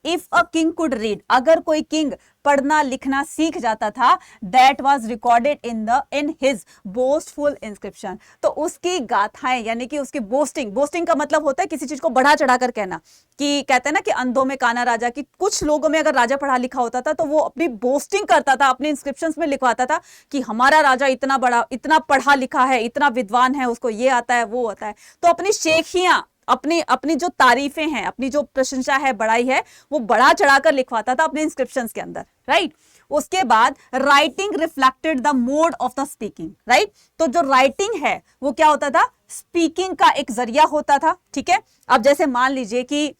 Speaker 1: If a king could read, अगर कोई किंग पढ़ना लिखना सीख जाता था, that was recorded in his boastful inscription. तो उसकी गाथाएं, यानी कि उसकी बोस्टिंग का मतलब होता है किसी चीज को बढ़ा चढ़ा कर कहना, कि कहते हैं ना कि अंधों में काना राजा, की कुछ लोगों में अगर राजा पढ़ा लिखा होता था तो वो अपनी बोस्टिंग करता था, अपने इंस्क्रिप्शंस में लिखवाता था कि हमारा राजा इतना बड़ा, इतना पढ़ा लिखा है, इतना विद्वान है, उसको ये आता है वो आता है। तो अपनी शेखियां, अपनी जो तारीफें हैं, अपनी जो प्रशंसा है, बड़ाई है, वो बढ़ा चढ़ाकर लिखवाता था अपने इंस्क्रिप्शंस के अंदर, राइट। उसके बाद writing reflected the mode of the speaking, right. तो जो राइटिंग है वो क्या होता था, स्पीकिंग का एक जरिया होता था, ठीक है। अब जैसे मान लीजिए कि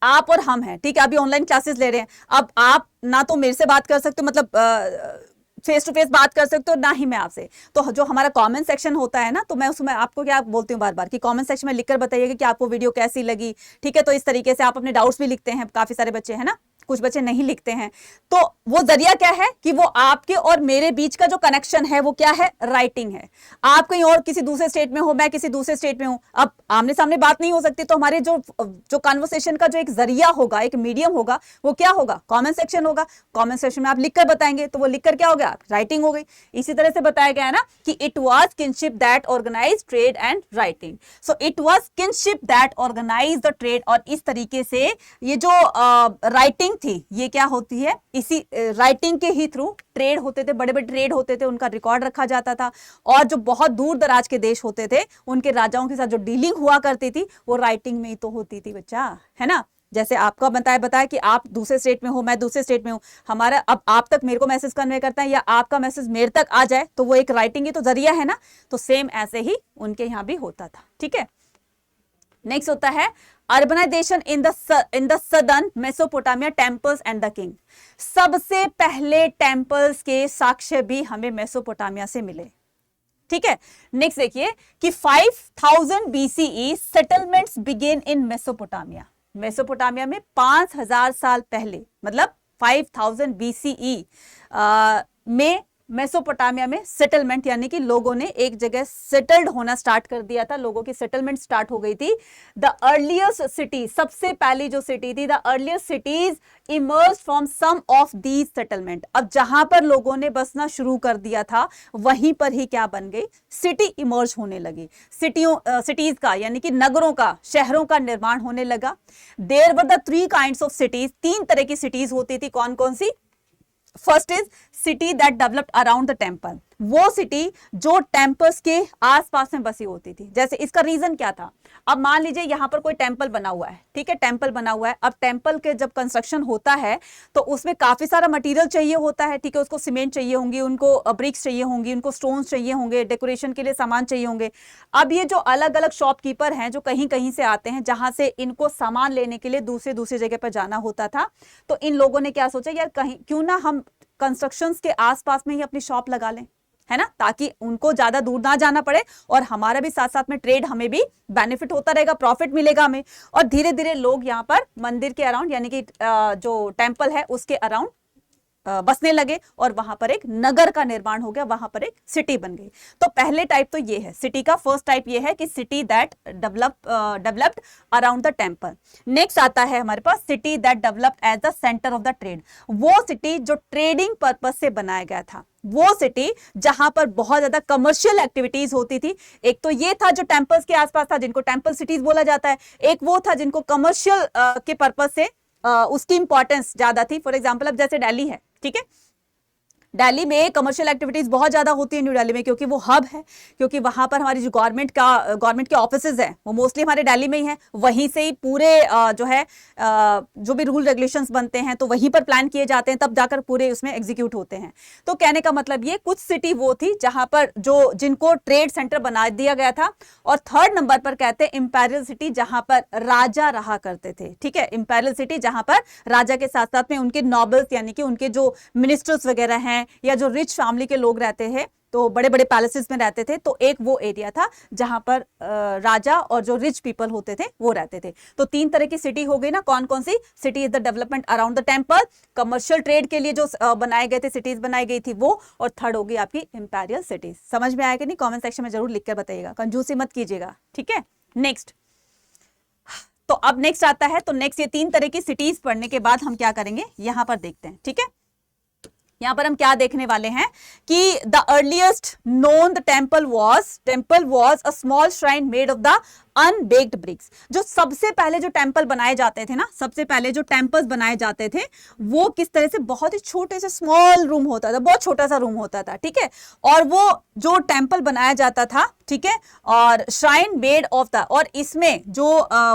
Speaker 1: आप और हम हैं, ठीक है, अभी ऑनलाइन क्लासेस ले रहे हैं। अब आप ना तो मेरे से बात कर सकते हो, मतलब फेस टू फेस बात कर सकते हो, ना ही मैं आपसे। तो जो हमारा कमेंट सेक्शन होता है ना, तो मैं उसमें आपको क्या बोलती हूँ बार बार कि कमेंट सेक्शन में लिखकर बताइएगा कि आपको वीडियो कैसी लगी, ठीक है। तो इस तरीके से आप अपने डाउट्स भी लिखते हैं, काफी सारे बच्चे हैं ना, कुछ बच्चे नहीं लिखते हैं। तो वो जरिया क्या है कि वो आपके और मेरे बीच का जो कनेक्शन है वो क्या है, राइटिंग है। आप कहीं और किसी दूसरे स्टेट में हो, मैं किसी दूसरे स्टेट में हूं, अब आमने सामने बात नहीं हो सकती, तो हमारे जो कन्वर्सेशन का जो एक जरिया होगा, एक मीडियम होगा, वो क्या होगा, कमेंट सेक्शन होगा। कमेंट सेक्शन में आप लिखकर बताएंगे, तो वो लिखकर क्या हो गया, राइटिंग हो गई। इसी तरह से बताया गया है ना कि it was kinship that organize trade and writing. So it was kinship that organize the trade. और इस तरीके से ये जो राइटिंग थी, ये क्या होती है, इसी राइटिंग के ही थ्रू ट्रेड होते थे, बड़े बड़े ट्रेड होते थे, उनका रिकॉर्ड रखा जाता था। और जो बहुत दूर दराज के देश होते थे, उनके राजाओं के साथ जो डीलिंग हुआ करती थी वो राइटिंग में ही तो होती थी बच्चा, है ना। जैसे आपका बताया कि आप दूसरे स्टेट में हो, मैं दूसरे स्टेट में हूं, हमारा अब आप तक मेरे को मैसेज कन्वे करता है या आपका मैसेज मेरे तक आ जाए, तो वो एक राइटिंग ही तो जरिया है ना। तो सेम ऐसे ही उनके यहां भी होता था, ठीक है। नेक्स्ट होता है urbanization in the southern Mesopotamia temples and the king. सबसे पहले टेम्पल्स के साक्ष्य भी हमें मेसोपोटामिया से मिले, ठीक है। नेक्स्ट देखिए कि 5000 BCE settlements begin in Mesopotamia. Mesopotamia में 5000 साल पहले, मतलब 5000 BCE में मेसोपोटामिया में सेटलमेंट, यानी कि लोगों ने एक जगह सेटल्ड होना स्टार्ट कर दिया था, लोगों की सेटलमेंट स्टार्ट हो गई थी। द अर्लिएस्ट सिटी, सबसे पहली जो सिटी थी, the earliest cities emerge from some of these settlement. अब जहां पर लोगों ने बसना शुरू कर दिया था, वहीं पर ही क्या बन गई, सिटी इमर्ज होने लगी। सिटीज का यानी कि नगरों का, शहरों का निर्माण होने लगा। There were the 3 kinds of cities, 3 तरह की सिटीज होती थी। कौन कौन सी? First is city that developed around the temple, वो सिटी जो टेम्पल्स के आसपास में बसी होती थी। जैसे इसका रीजन क्या था, अब मान लीजिए यहां पर कोई टेम्पल बना हुआ है, ठीक है, टेम्पल बना हुआ है। अब टेम्पल के जब कंस्ट्रक्शन होता है तो उसमें काफी सारा मटेरियल चाहिए होता है, ठीक है, उसको सीमेंट चाहिए होंगी, उनको ब्रिक्स चाहिए होंगी, उनको स्टोन्स चाहिए होंगे, डेकोरेशन के लिए सामान चाहिए होंगे। अब ये जो अलग अलग शॉपकीपर हैं जो कहीं कहीं से आते हैं, जहां से इनको सामान लेने के लिए दूसरी जगह पर जाना होता था, तो इन लोगों ने क्या सोचा, यार कहीं क्यों ना हम कंस्ट्रक्शंस के आसपास में ही अपनी शॉप लगा लें, है ना, ताकि उनको ज्यादा दूर ना जाना पड़े और हमारा भी साथ साथ में ट्रेड, हमें भी बेनिफिट होता रहेगा, प्रॉफिट मिलेगा हमें। और धीरे धीरे लोग यहाँ पर मंदिर के अराउंड, यानी कि जो टेम्पल है उसके अराउंड बसने लगे और वहां पर एक नगर का निर्माण हो गया, वहां पर एक सिटी बन गई। तो पहले टाइप तो ये है सिटी का, फर्स्ट टाइप ये है कि city that developed around the temple. Next आता है हमारे पास city that developed as the centre of the trade. वो सिटी जो ट्रेडिंग पर्पज से बनाया गया था, वो सिटी जहां पर बहुत ज्यादा कमर्शियल एक्टिविटीज होती थी। एक तो ये था जो टेम्पल्स के आसपास था, जिनको टेम्पल सिटीज बोला जाता है। एक वो था जिनको कमर्शियल के पर्पज से उसकी इंपॉर्टेंस ज्यादा थी। फॉर एग्जांपल अब जैसे दिल्ली है, ठीक है, दिल्ली में कमर्शियल एक्टिविटीज बहुत ज्यादा होती है न्यू दिल्ली में, क्योंकि वो हब है, क्योंकि वहां पर हमारी जो गवर्नमेंट के ऑफिसेज हैं वो मोस्टली हमारे दिल्ली में ही हैं। वहीं से ही पूरे जो है जो भी रूल रेगुलेशंस बनते हैं तो वहीं पर प्लान किए जाते हैं, तब जाकर पूरे उसमें एग्जीक्यूट होते हैं। तो कहने का मतलब ये कुछ सिटी वो थी जहां पर जिनको ट्रेड सेंटर बना दिया गया था। और थर्ड नंबर पर कहते हैं इंपीरियल सिटी, जहां पर राजा रहा करते थे, ठीक है, इंपीरियल सिटी जहां पर राजा के साथ साथ में उनके नॉबल्स, यानी कि उनके जो मिनिस्टर्स वगैरह हैं या जो रिच फैमिली के लोग रहते हैं, तो बड़े बड़े पैलेसेस में रहते थे। तो एक वो एरिया था जहां पर राजा और जो रिच पीपल होते थे वो रहते थे। तो 3 तरह की सिटी हो गई ना, कौन कौन सी? City is the development around the temple, commercial trade के लिए जो बनाए गए थे सिटीज बनाई गई थी वो, और थर्ड होगी आपकी इंपीरियल सिटीज। समझ में आया कि नहीं? कमेंट सेक्शन में जरूर लिखकर बताइएगा, कंजूसी मत कीजिएगा, ठीक है। नेक्स्ट, तो अब नेक्स्ट आता है, तो नेक्स्ट ये 3 तरह की सिटीज पढ़ने के बाद हम क्या करेंगे यहां पर देखते हैं, ठीक है। यहां पर हम क्या देखने वाले हैं कि the earliest known the temple was a small shrine made of the unbaked bricks. जो सबसे पहले जो टेम्पल बनाए जाते थे ना, सबसे पहले जो टेम्पल्स बनाए जाते थे वो किस तरह से, बहुत ही छोटे से स्मॉल रूम होता था, बहुत छोटा सा रूम होता था, ठीक है। और वो जो टेम्पल बनाया जाता था, ठीक है, और श्राइन मेड ऑफ द, और इसमें जो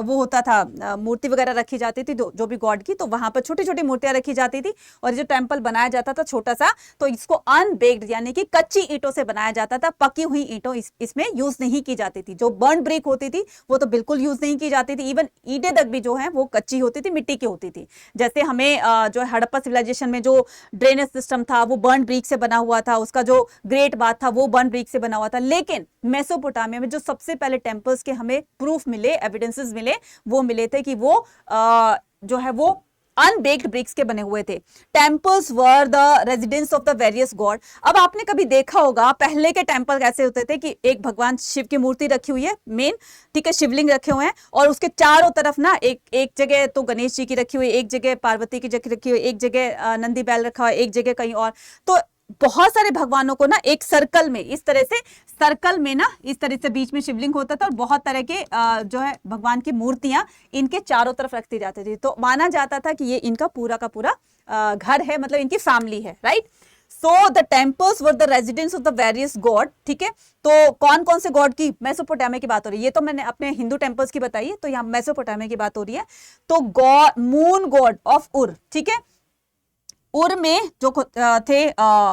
Speaker 1: वो होता था मूर्ति वगैरह रखी जाती थी जो भी गॉड की, तो वहां पर छोटी छोटी मूर्तियां रखी जाती थी। और जो टेम्पल बनाया जाता था छोटा सा, तो इसको अनबेक्ड यानी कि कच्ची ईंटों से बनाया जाता था, पकी हुई ईंटों इसमें यूज नहीं की जाती थी। जो बर्न ब्रिक होती थी वो तो बिल्कुल यूज नहीं की जाती थी। इवन ईंटें तक भी जो है वो कच्ची होती थी, मिट्टी की होती थी। जैसे हमें जो हड़प्पा सिविलाइजेशन में जो ड्रेनेज सिस्टम था वो बर्न ब्रिक से बना हुआ था, उसका जो ग्रेट बाथ था वो बर्न ब्रिक से बना हुआ था। लेकिन मेसोपोटामिया में जो सबसे पहले टेम्पल्स के हमें प्रूफ मिले, एविडेंसेस मिले, वो मिले थे कि वो जो है वो अनबेक्ड ब्रिक्स के बने हुए थे। Temples were the residence of the various God. अब आपने कभी देखा होगा पहले के टेम्पल कैसे होते थे कि एक भगवान शिव की मूर्ति रखी हुई है मेन, ठीक है, शिवलिंग रखे हुए हैं, और उसके चारों तरफ ना एक जगह तो गणेश जी की रखी हुई, एक जगह पार्वती की रखी हुई, एक जगह नंदी बैल रखा हुआ, एक जगह कहीं और। तो बहुत सारे भगवानों को ना एक सर्कल में, इस तरह से सर्कल में ना, इस तरह से बीच में शिवलिंग होता था और बहुत तरह के जो है भगवान की मूर्तियां इनके चारों तरफ रखती जाती थी। तो माना जाता था कि ये इनका पूरा का पूरा घर है, मतलब इनकी फैमिली है, right. So the temples were the residence of the various God, ठीक है। तो कौन कौन से गॉड की, मेसोपोटामिया की बात हो रही है, ये तो मैंने अपने हिंदू टेम्पल्स की बताई है, तो यहाँ मेसोपोटामिया की बात हो रही है। तो गॉड, मून गॉड ऑफ उर, ठीक है, उर में जो थे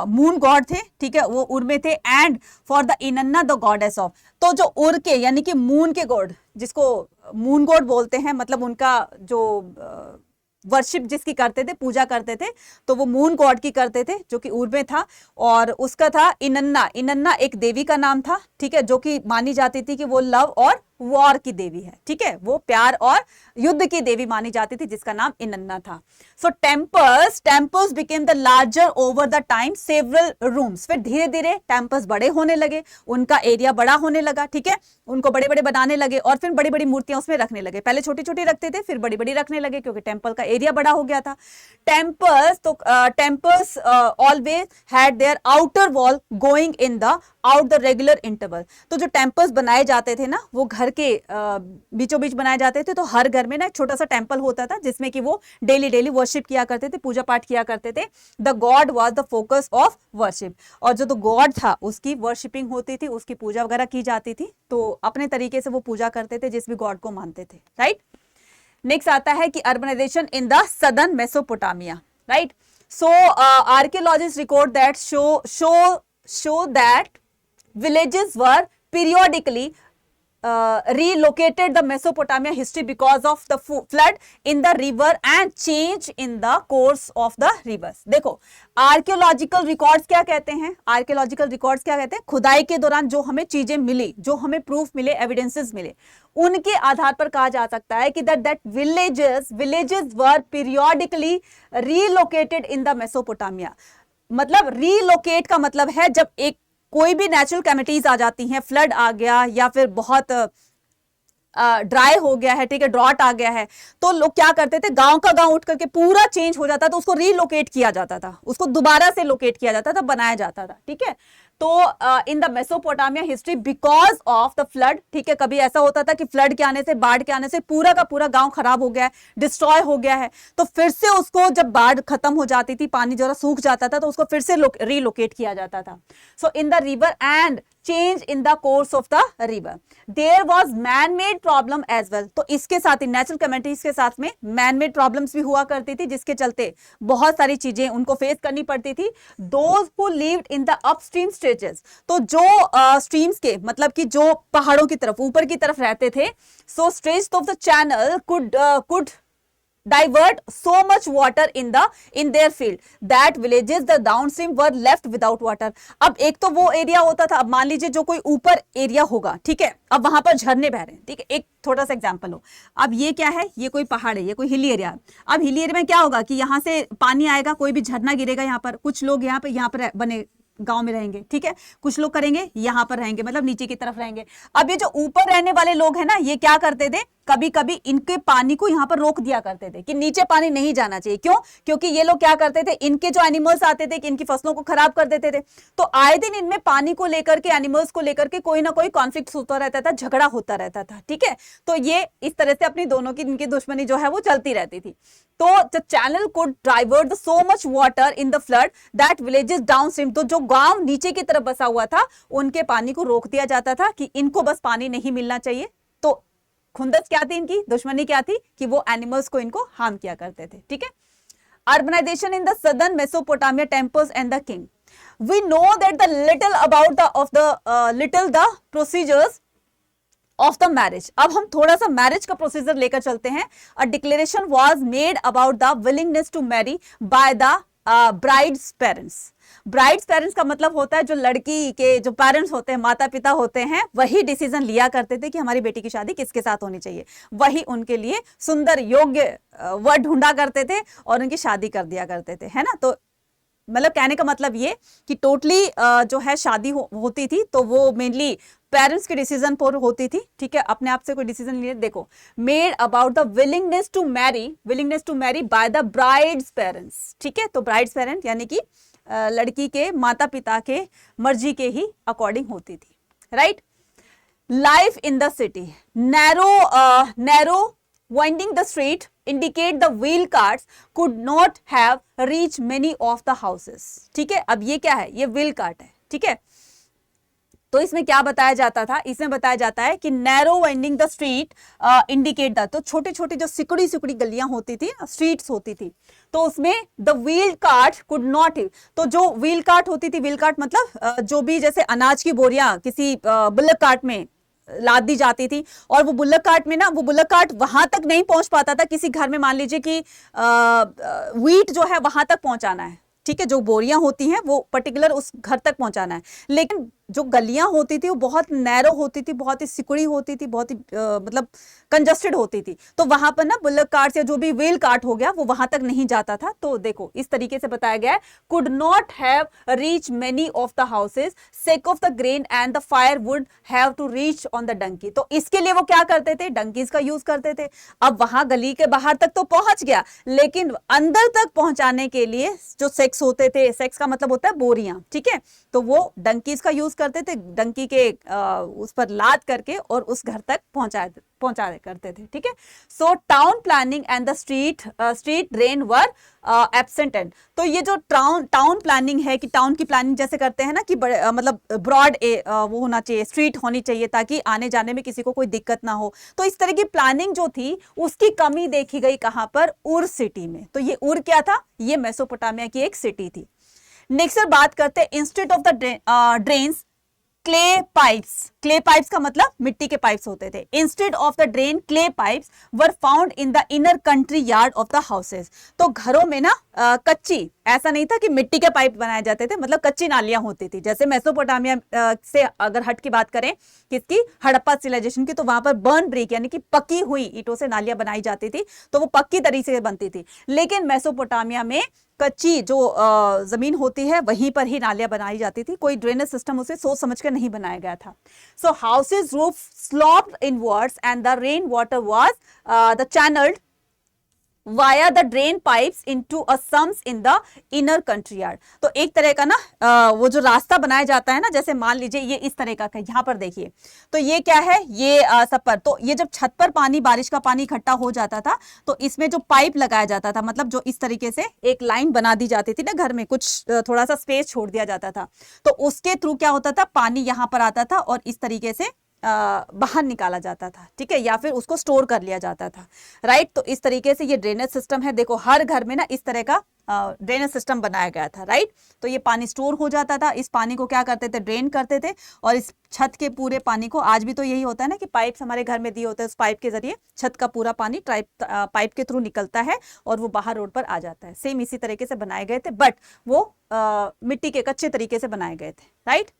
Speaker 1: मून गॉड थे, ठीक है, वो उर में थे। And for the Inanna the goddess of, तो जो उर के यानी कि मून के गॉड, जिसको मून गॉड बोलते हैं, मतलब उनका जो वर्शिप जिसकी करते थे, पूजा करते थे, तो वो मून गॉड की करते थे, जो कि उर में था। और उसका था इनन्ना, इनन्ना एक देवी का नाम था, ठीक है, जो कि मानी जाती थी कि वो लव और वॉर की देवी है, ठीक है, वो प्यार और युद्ध की देवी मानी जाती थी, जिसका नाम इनन्ना था। So temples became the larger over the time, several rooms, फिर धीरे धीरे टेम्पल्स बड़े होने लगे, उनका एरिया बड़ा होने लगा, ठीक है, उनको बड़े बड़े बनाने लगे और फिर बड़ी बड़ी मूर्तियां उसमें रखने लगे। पहले छोटी छोटी रखते थे, फिर बड़ी बड़ी रखने लगे, क्योंकि टेम्पल का एरिया बड़ा हो गया था। Temples always had their outer wall going in the out the regular interval. तो जो टेम्पल्स बनाए जाते थे ना, वो घर के बीचों बीच बनाए जाते थे। तो हर घर में ना एक छोटा सा टेम्पल होता था, जिसमें कि वो डेली डेली वर्शिप किया करते थे, पूजा पाठ किया करते थे। The God was the focus of worship, और जो द गॉड था उसकी वर्शिपिंग होती थी, उसकी पूजा वगैरह की जाती थी। तो अपने तरीके से वो पूजा करते थे, जिस भी गॉड को मानते थे, राइट। नेक्स्ट आता है कि urbanization in the southern Mesopotamia, right. So archaeologist record that show that villages were periodically relocated the Mesopotamia history because of the flood in the river and change in the course of the rivers। देखो archaeological records क्या कहते हैं, archaeological records क्या कहते हैं, खुदाई के दौरान जो हमें चीजें मिली, जो हमें प्रूफ मिले, एविडेंसेस मिले, उनके आधार पर कहा जा सकता है कि that villages were periodically relocated in the Mesopotamia. मतलब रीलोकेट का मतलब है जब एक कोई भी नेचुरल कैलेमिटीज आ जाती हैं, फ्लड आ गया या फिर बहुत ड्राई हो गया है, ठीक है, ड्रॉट आ गया है, तो लोग क्या करते थे, गांव का गांव उठ करके पूरा चेंज हो जाता, तो उसको रीलोकेट किया जाता था, उसको दोबारा से लोकेट किया जाता था, बनाया जाता था, ठीक है। तो in the Mesopotamia history because of the flood, ठीक है, कभी ऐसा होता था कि फ्लड के आने से, बाढ़ के आने से पूरा का पूरा गांव खराब हो गया है, डिस्ट्रॉय हो गया है, तो फिर से उसको जब बाढ़ खत्म हो जाती थी, पानी जरा सूख जाता था, तो उसको फिर से रीलोकेट किया जाता था। So in the river and change in the course of the river there was man made problem as well। तो इसके साथ ही नेचुरल कैलेमिटीज के साथ में मैन मेड प्रॉब्लम्स भी हुआ करती थी, जिसके चलते बहुत सारी चीजें उनको फेस करनी पड़ती थी। Those who lived in the upstream stretches, तो जो स्ट्रीम्स के मतलब कि जो पहाड़ों की तरफ ऊपर की तरफ रहते थे, so stretch of the channel could divert so much water in their field that villages the downstream were left without water। अब एक तो वो एरिया होता था, अब मान लीजिए जो कोई ऊपर एरिया होगा, ठीक है, अब वहां पर झरने बह रहे हैं, ठीक है, एक थोड़ा सा एग्जांपल हो, अब ये क्या है, ये कोई पहाड़ है, ये कोई हिली एरिया। अब हिली एरिया में क्या होगा कि यहाँ से पानी आएगा, कोई भी झरना गिरेगा यहाँ पर, कुछ लोग यहाँ पर बने गांव में रहेंगे, ठीक है, कुछ लोग करेंगे यहाँ पर रहेंगे, मतलब नीचे की तरफ रहेंगे। अब ये जो ऊपर रहने वाले लोग हैं ना, ये क्या करते थे, कभी कभी इनके पानी को यहाँ पर रोक दिया करते थे कि नीचे पानी नहीं जाना चाहिए। क्यों? क्योंकि ये लोग क्या करते थे, इनके जो एनिमल्स आते थे कि इनकी फसलों को खराब कर देते थे। तो आए दिन इनमें पानी को लेकर के, एनिमल्स को लेकर के कोई ना कोई कॉन्फ्लिक्ट होता रहता था, झगड़ा होता रहता था, ठीक है। तो ये इस तरह से अपनी दोनों की इनकी दुश्मनी जो है वो चलती रहती थी। तो the channel could divert so much water in the flood that villages downstream, तो जो गांव नीचे की तरफ बसा हुआ था उनके पानी को रोक दिया जाता था कि इनको बस पानी नहीं मिलना चाहिए। तो खुंदस क्या थी, इनकी दुश्मनी क्या थी कि वो एनिमल्स को इनको हार्म किया करते थे, ठीक है। Urbanization in the southern Mesopotamia temples and the king, we know that the little about the procedures of the marriage. अब हम थोड़ा सा मैरिज का प्रोसीजर लेकर चलते हैं। A declaration was made about the willingness to marry by the bride's parents. Bride's parents का मतलब होता है जो लड़की के जो पेरेंट्स होते हैं, माता पिता होते हैं, वही डिसीजन लिया करते थे कि हमारी बेटी की शादी किसके साथ होनी चाहिए। वही उनके लिए सुंदर योग्य वर्ड ढूंढा करते थे और उनकी शादी कर दिया करते थे, है ना। तो मतलब कहने का मतलब ये कि टोटली जो है शादी होती थी तो वो मेनली पेरेंट्स के डिसीजन पर होती थी, ठीक है, अपने आप से कोई डिसीजन लिए। देखो, made about the willingness to marry by the bride's parents, ठीक है। तो ब्राइड्स पेरेंट यानी कि लड़की के माता पिता के मर्जी के ही अकॉर्डिंग होती थी, right. Life in the city, narrow winding the street indicate the wheel carts could not have reached many of the houses। ठीक है, अब ये क्या है, ये व्हील कार्ट है, ठीक है। तो इसमें क्या बताया जाता था, इसमें बताया जाता है कि narrow winding the street indicate the, तो छोटे छोटे जो सिकुड़ी सिकुड़ी गलियां होती थी, स्ट्रीट्स होती थी, तो उसमें the wheel cart could not, तो जो व्हील कार्ट होती थी, व्हील कार्ट मतलब जो भी जैसे अनाज की बोरियां किसी बुल्लक कार्ट में लाद दी जाती थी, और वो बुल्लक कार्ट में ना, वो बुल्लक कार्ट वहां तक नहीं पहुंच पाता था। किसी घर में मान लीजिए कि व्हीट जो है वहां तक पहुंचाना है, ठीक है, जो बोरियां होती हैं वो पर्टिकुलर उस घर तक पहुंचाना है, लेकिन जो गलियां होती थी वो बहुत नैरो होती थी, बहुत ही सिकुड़ी होती थी, बहुत ही मतलब कंजस्टेड होती थी, तो वहां पर ना बुल्लक कार्ट या जो भी व्हील कार्ट हो गया वो वहां तक नहीं जाता था। तो देखो इस तरीके से बताया गया है, could not have reach many of the houses sack of the grain and the fire wood have to reach on the donkey. तो इसके लिए वो क्या करते थे, डंकीज का यूज करते थे। अब वहां गली के बाहर तक तो पहुंच गया, लेकिन अंदर तक पहुंचाने के लिए जो सेक्स होते थे, सेक्स का मतलब होता है बोरियां, ठीक है, तो वो डंकीज का यूज करते थे, डंकी के उस पर लाद करके और उस घर तक पहुंचा करते थे, ठीक है। So town planning and the street drain were absent and, तो ये जो टाउन प्लानिंग है कि टाउन की प्लानिंग जैसे करते हैं ना कि मतलब ब्रॉड वो होना चाहिए, स्ट्रीट होनी चाहिए ताकि आने जाने में किसी को कोई दिक्कत ना हो, तो इस तरह की प्लानिंग जो थी उसकी कमी देखी गई कहां पर, उर सिटी में। तो ये उर क्या था, ये मेसोपोटामिया की एक सिटी थी। नेक्स्ट बात करते हैं instead of the drains clay pipes का मतलब मिट्टी के पाइप्स होते थे। Instead of the drain clay pipes were found in the inner country yard of the houses. तो घरों में ना कच्ची, ऐसा नहीं था कि मिट्टी के पाइप बनाए जाते थे, मतलब कच्ची नालियां होती थी। जैसे मेसोपोटामिया से अगर हट की बात करें किसकी, हड़प्पा सिविलाइजेशन की, तो वहां पर बर्न ब्रिक यानी कि पकी हुई ईंटों से नालियां बनाई जाती थी, तो वो पक्की तरीके से बनती थी। लेकिन मेसोपोटामिया में कच्ची जो जमीन होती है वहीं पर ही नालियां बनाई जाती थी, कोई ड्रेनेज सिस्टम उसे सोच समझकर नहीं बनाया गया था। So houses roof sloped inwards and the rain water was the channelled via the drain pipes into a sumps in the inner country yard. तो एक तरह का ना वो जो रास्ता बनाया जाता है ना, जैसे मान लीजिए ये इस तरह का, यहाँ पर देखिए, तो ये क्या है, ये सब पर, तो ये जब छत पर पानी, बारिश का पानी इकट्ठा हो जाता था तो इसमें जो पाइप लगाया जाता था, मतलब जो इस तरीके से एक लाइन बना दी जाती थी ना, घर में कुछ थोड़ा सा स्पेस छोड़ दिया जाता था, तो उसके थ्रू क्या होता था, पानी यहाँ पर आता था और इस तरीके से बाहर निकाला जाता था, ठीक है, या फिर उसको स्टोर कर लिया जाता था, राइट। तो इस तरीके से ये ड्रेनेज सिस्टम है, देखो हर घर में ना इस तरह का ड्रेनेज सिस्टम बनाया गया था, राइट। तो ये पानी स्टोर हो जाता था, इस पानी को क्या करते थे, ड्रेन करते थे, और इस छत के पूरे पानी को, आज भी तो यही होता है ना कि पाइप्स हमारे घर में दिए होते हैं, उस पाइप के जरिए छत का पूरा पानी पाइप के थ्रू निकलता है और वो बाहर रोड पर आ जाता है। सेम इसी तरीके से बनाए गए थे, बट वो मिट्टी के कच्चे तरीके से बनाए गए थे, राइट।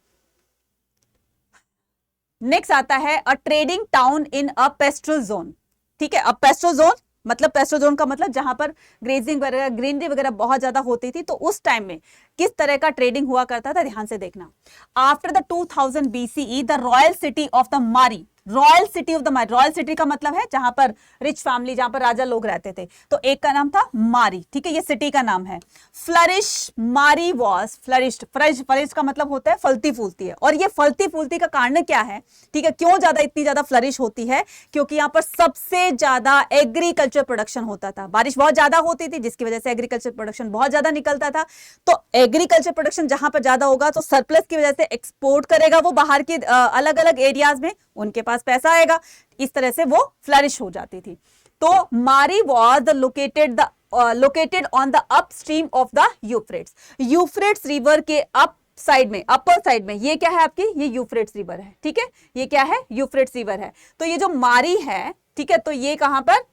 Speaker 1: नेक्स्ट आता है अ ट्रेडिंग टाउन इन अ पेस्ट्रल जोन, ठीक है। अब पेस्ट्रल जोन मतलब, पेस्ट्रल जोन का मतलब जहां पर ग्रेजिंग वगैरह, ग्रीनरी वगैरह बहुत ज्यादा होती थी, तो उस टाइम में किस तरह का ट्रेडिंग हुआ करता था, ध्यान से देखना। After the 2000 BCE the royal city of the मारी, रॉयल सिटी ऑफ द मारी, रॉयल सिटी का मतलब है जहां पर रिच फैमिली, जहां पर राजा लोग रहते थे, तो एक का नाम था मारी, ठीक है, ये सिटी का नाम है। फ्लरिश मारी वॉज फ्लरिश्ड, फ्लरिश का मतलब होता है फलती फूलती है, और ये फलती फूलती का कारण क्या है, ठीक है, क्यों ज्यादा इतनी ज्यादा फ्लरिश होती है, क्योंकि यहाँ पर सबसे ज्यादा एग्रीकल्चर प्रोडक्शन होता था, बारिश बहुत ज्यादा होती थी जिसकी वजह से एग्रीकल्चर प्रोडक्शन बहुत ज्यादा निकलता था। तो एग्रीकल्चर प्रोडक्शन जहां पर ज्यादा होगा तो सरप्लस की वजह से एक्सपोर्ट करेगा वो बाहर के अलग अलग एरियाज में, उनके पास पैसा आएगा, इस तरह से वो फ्लरिश हो जाती थी। तो मारी was located on the upstream of the Euphrates river के अप साइड में, अपर साइड में, ये क्या है आपकी, ये यूफ्रेट्स रिवर है, ठीक है, ये क्या है, यूफ्रेट्स रिवर है। तो ये जो मारी है, ठीक है, तो ये कहां पर,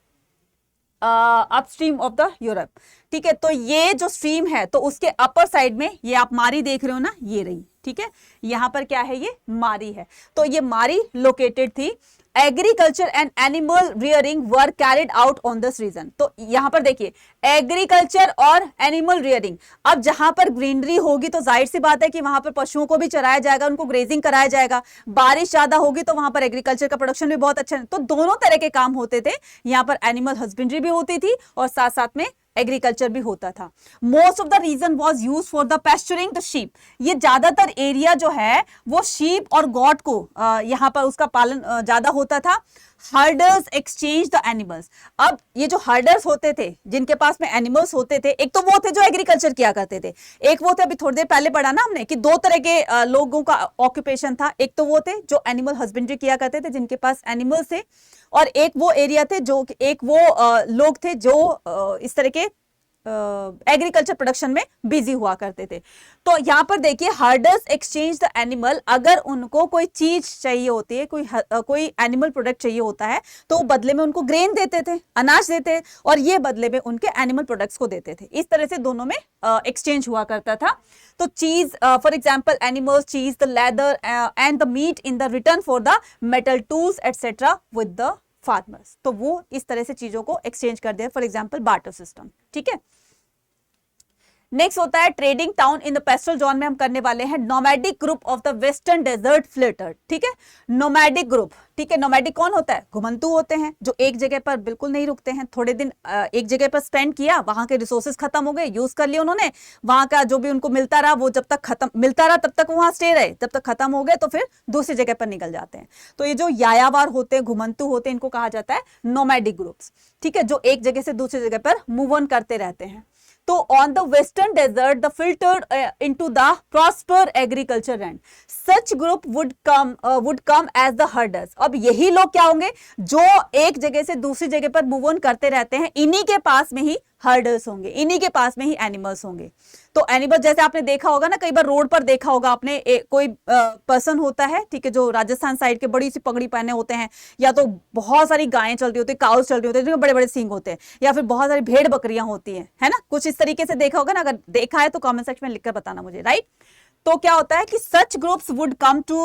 Speaker 1: अपस्ट्रीम ऑफ द यूरोप, ठीक है। तो ये जो स्ट्रीम है तो उसके अपर साइड में ये आप मारी देख रहे हो ना, ये रही, ठीक है, यहां पर क्या है, ये मारी है। तो ये मारी लोकेटेड थी। Agriculture and animal rearing were carried out on this region. तो यहां पर देखिए एग्रीकल्चर और एनिमल रियरिंग, अब जहां पर ग्रीनरी होगी तो जाहिर सी बात है कि वहां पर पशुओं को भी चराया जाएगा, उनको ग्रेजिंग कराया जाएगा, बारिश ज्यादा होगी तो वहां पर एग्रीकल्चर का प्रोडक्शन भी बहुत अच्छा है। तो दोनों तरह के काम होते थे, यहां पर एनिमल हस्बेंड्री भी होती थी और साथ साथ में एग्रीकल्चर भी होता था। Most of the region was use for the pasturing the sheep. ये ज्यादातर एरिया जो है वो शीप और गॉट को यहाँ पर उसका पालन ज्यादा होता था। Herders exchange the animals. अब ये जो हर्डर्स होते थे जिनके पास में एनिमल्स होते थे, एक तो वो थे जो एग्रीकल्चर किया करते थे, एक वो थे, अभी थोड़ी देर पहले पढ़ा ना हमने कि दो तरह के लोगों का ऑक्यूपेशन था। एक तो वो थे जो एनिमल हस्बेंड्री किया करते थे जिनके पास एनिमल्स थे, और एक वो एरिया थे जो एक वो लोग थे जो इस तरह के एग्रीकल्चर प्रोडक्शन में बिजी हुआ करते थे। तो यहां पर देखिए हर्डर्स एक्सचेंज द एनिमल। अगर उनको कोई चीज चाहिए होती है, कोई एनिमल प्रोडक्ट चाहिए होता है, तो वो बदले में उनको ग्रेन देते थे, अनाज देते, और ये बदले में उनके एनिमल प्रोडक्ट्स को देते थे। इस तरह से दोनों में एक्सचेंज हुआ करता था। तो चीज फॉर एग्जाम्पल एनिमल्स, चीज, the leather and the meat in the return for the metal tools etcetera with the farmers. तो वो इस तरह से चीजों को एक्सचेंज कर दे, फॉर एग्जाम्पल बार्टर सिस्टम। ठीक है, नेक्स्ट होता है trading town in the pastoral zone में हम करने वाले हैं nomadic group of the western desert flittered. ठीक है, नोमैडिक ग्रुप। ठीक है, नोमैडिक कौन होता है? घुमंतु होते हैं जो एक जगह पर बिल्कुल नहीं रुकते हैं। थोड़े दिन एक जगह पर स्पेंड किया, वहां के रिसोर्सेज खत्म हो गए, यूज कर लिए उन्होंने, वहां का जो भी उनको मिलता रहा वो जब तक खत्म मिलता रहा तब तक वहां स्टे रहे, जब तक खत्म हो गए तो फिर दूसरी जगह पर निकल जाते हैं। तो ये जो यायावार होते हैं, घुमंतु होते हैं, इनको कहा जाता है नोमैडिक ग्रुप्स। ठीक है, जो एक जगह से दूसरी जगह पर मूव ऑन करते रहते हैं। तो on the western desert the filtered into the prosper agriculture land such group would come as the herders. अब यही लोग क्या होंगे जो एक जगह से दूसरी जगह पर मूव ऑन करते रहते हैं, इन्हीं के पास में ही हर्डर्स होंगे, इन्हीं के पास में ही एनिमल्स होंगे। तो एनिमल जैसे आपने देखा होगा ना, कई बार रोड पर देखा होगा आपने, कोई पर्सन होता है, ठीक है, जो राजस्थान साइड के बड़ी सी पगड़ी पहने होते हैं, या तो बहुत सारी गायें चल रही होती है, काउस चल रही होती है जिनमें बड़े बड़े सींग होते हैं, या फिर बहुत सारी भेड़ बकरियां होती हैं, है ना, कुछ इस तरीके से देखा होगा ना। अगर देखा है तो कमेंट सेक्शन में लिखकर बताना मुझे, राइट। तो क्या होता है कि such groups would come to